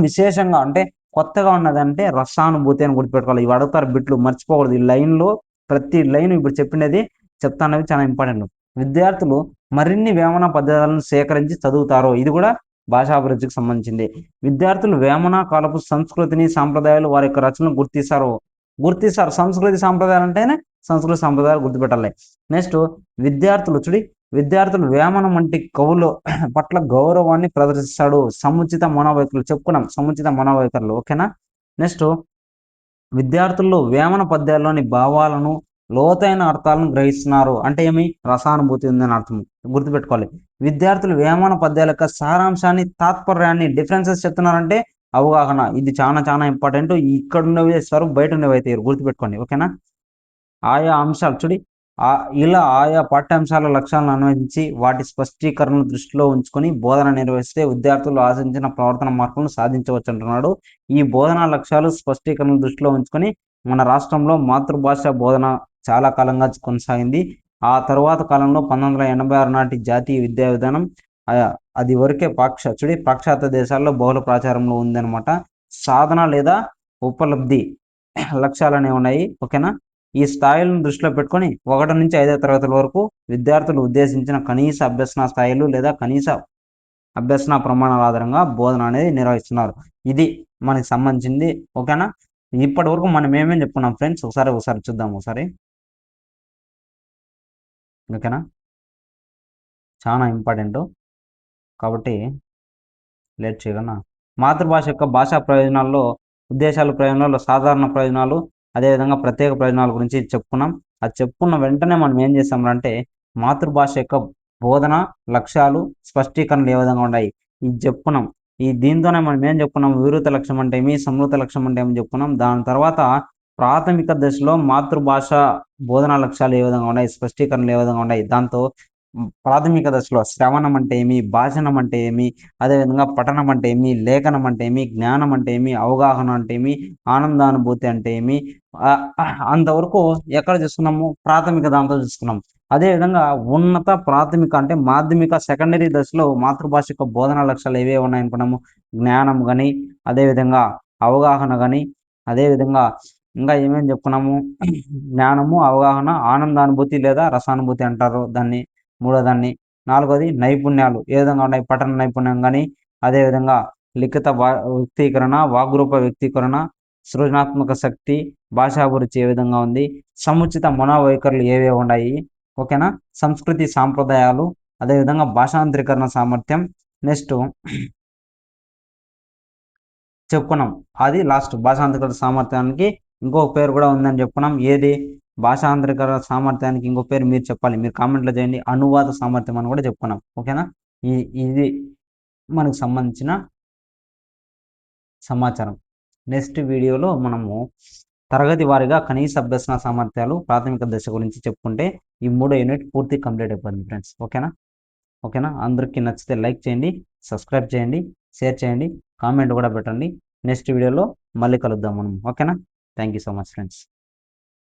విశేషంగా అంటే కొత్తగా ఉన్నదంటే రసానుభూతి అని గుర్తుపెట్టుకోవాలి. ఇవి అడుగుతారు బిట్లు, మర్చిపోకూడదు. ఈ లైన్లో ప్రతి లైన్ ఇప్పుడు చెప్పినది చెప్తానవి చాలా ఇంపార్టెంట్. విద్యార్థులు మరిన్ని వేమన పద్యాలను సేకరించి చదువుతారు. ఇది కూడా భాషాభివృద్ధికి సంబంధించింది. విద్యార్థులు వేమన కాలపు సంస్కృతిని సాంప్రదాయాలు వారి యొక్క రచనలు గుర్తిస్తారు. సంస్కృతి సాంప్రదాయాలు అంటేనే సంస్కృతి సాంప్రదాయాలు గుర్తుపెట్టాలి. నెక్స్ట్ విద్యార్థులు వేమన వంటి కవులు పట్ల గౌరవాన్ని ప్రదర్శిస్తాడు. సముచిత మనోవైఖరులు చెప్పుకున్నాం. సముచిత మనోవైఖరులు. ఓకేనా? నెక్స్ట్ విద్యార్థుల్లో వేమన పద్యాల్లోని భావాలను లోతైన అర్థాలను గ్రహిస్తున్నారు. అంటే ఏమి? రసానుభూతి ఉందని అర్థం. గుర్తుపెట్టుకోవాలి. విద్యార్థులు వేమన పద్యాల యొక్క సారాంశాన్ని, తాత్పర్యాన్ని, డిఫరెన్సెస్ చెప్తున్నారంటే అవగాహన. ఇది చాలా చాలా ఇంపార్టెంట్. ఇక్కడ ఉన్నవి వేస్తారు, బయట ఉన్నవి అయితే గుర్తుపెట్టుకోండి. ఓకేనా? ఆయా అంశాలు చూడి ఇలా ఆయా పాఠ్యాంశాల లక్ష్యాలను అన్వయించి వాటి స్పష్టీకరణను దృష్టిలో ఉంచుకొని బోధన నిర్వహిస్తే విద్యార్థులు ఆశించిన ప్రవర్తన మార్పులను సాధించవచ్చు అంటున్నాడు. ఈ బోధనా లక్ష్యాలు స్పష్టీకరణను దృష్టిలో ఉంచుకొని మన రాష్ట్రంలో మాతృభాష బోధన చాలా కాలంగా కొనసాగింది. ఆ తరువాత కాలంలో 1986 నాటి జాతీయ విద్యా విధానం అది వరకే పాశ్చాత్య దేశాల్లో బహుళ ప్రాచారంలో ఉందన్నమాట. సాధన లేదా ఉపలబ్ధి లక్ష్యాలు అనేవి ఉన్నాయి. ఓకేనా? ఈ స్థాయిలను దృష్టిలో పెట్టుకొని 1 నుంచి 5వ తరగతుల వరకు విద్యార్థులు ఉద్దేశించిన కనీస అభ్యసన స్థాయిలు లేదా కనీస అభ్యసన ప్రమాణాల ఆధారంగా బోధన అనేది నిర్వహిస్తున్నారు. ఇది మనకి సంబంధించింది. ఓకేనా? ఇప్పటి వరకు మనం ఏమేమి చెప్పుకున్నాం ఫ్రెండ్స్? ఒకసారి చూద్దాం. ఓకేనా? చాలా ఇంపార్టెంట్ కాబట్టి లేట్ చేయగలనా. మాతృభాష యొక్క భాషా ప్రయోజనాల్లో ప్రయోజనాల్లో సాధారణ ప్రయోజనాలు, అదేవిధంగా ప్రత్యేక ప్రయోజనాల గురించి చెప్పుకున్నాం. అది చెప్పుకున్న వెంటనే మనం ఏం చేస్తామంటే మాతృభాష యొక్క బోధన లక్ష్యాలు స్పష్టీకరణలు ఏ విధంగా ఉన్నాయి ఇది చెప్పుకున్నాం. దీంతోనే మనం ఏం చెప్పుకున్నాం? వివృత లక్ష్యం అంటే ఏమి, సంవృత లక్ష్యం అంటే ఏమి చెప్పుకున్నాం. దాని తర్వాత ప్రాథమిక దశలో మాతృభాష బోధనా లక్ష్యాలు ఏ విధంగా ఉన్నాయి, స్పష్టీకరణలు ఏ విధంగా ఉన్నాయి. దాంతో ప్రాథమిక దశలో శ్రవణం అంటే ఏమి, భాషణం అంటే ఏమి, అదేవిధంగా పఠనం అంటే ఏమి, లేఖనం అంటే ఏమి, జ్ఞానం అంటే ఏమి, అవగాహన అంటే ఏమి, ఆనందానుభూతి అంటే ఏమి, అంతవరకు ఎక్కడ చూసుకున్నాము? ప్రాథమిక దాంతో చూసుకున్నాం. అదేవిధంగా ఉన్నత ప్రాథమిక అంటే మాధ్యమిక సెకండరీ దశలో మాతృభాష యొక్క బోధనా లక్ష్యాలు ఏవే ఉన్నాయనుకున్నాము? జ్ఞానం కానీ, అదేవిధంగా అవగాహన కానీ, అదేవిధంగా ఇంకా ఏమేమి చెప్పుకున్నాము? జ్ఞానము, అవగాహన, ఆనందానుభూతి లేదా రసానుభూతి అంటారు దాన్ని. మూడోదాన్ని. 4వది నైపుణ్యాలు ఏ విధంగా ఉన్నాయి? పఠన నైపుణ్యం కానీ, అదేవిధంగా లిఖిత వ్యక్తీకరణ, వాగ్రూప వ్యక్తీకరణ, సృజనాత్మక శక్తి, భాషాభిరుచి ఏ విధంగా ఉంది, సముచిత మనోవైఖరులు ఏవేవి ఉన్నాయి. ఓకేనా? సంస్కృతి సాంప్రదాయాలు, అదేవిధంగా భాషాంతరీకరణ సామర్థ్యం. నెక్స్ట్ చెప్పుకున్నాం. అది లాస్ట్. భాషాంతరీకరణ సామర్థ్యానికి ఇంకొక పేరు కూడా ఉందని చెప్పుకున్నాం. ఏది? భాషాంతరీకరణ సామర్థ్యానికి ఇంకో పేరు మీరు చెప్పాలి. మీరు కామెంట్లో చేయండి. అనువాద సామర్థ్యం అని కూడా చెప్పుకున్నాం. ఓకేనా? ఇది మనకు సంబంధించిన సమాచారం. నెక్స్ట్ వీడియోలో మనము తరగతి వారీగా కనీస అభ్యసన సామర్థ్యాలు ప్రాథమిక దశ గురించి చెప్పుకుంటే ఈ 3వ యూనిట్ పూర్తి కంప్లీట్ అయిపోయింది ఫ్రెండ్స్. ఓకేనా? అందరికీ నచ్చితే లైక్ చేయండి, సబ్స్క్రైబ్ చేయండి, షేర్ చేయండి, కామెంట్ కూడా పెట్టండి. నెక్స్ట్ వీడియోలో మళ్ళీ కలుద్దాం మనం. ఓకేనా? Thank you so much friends.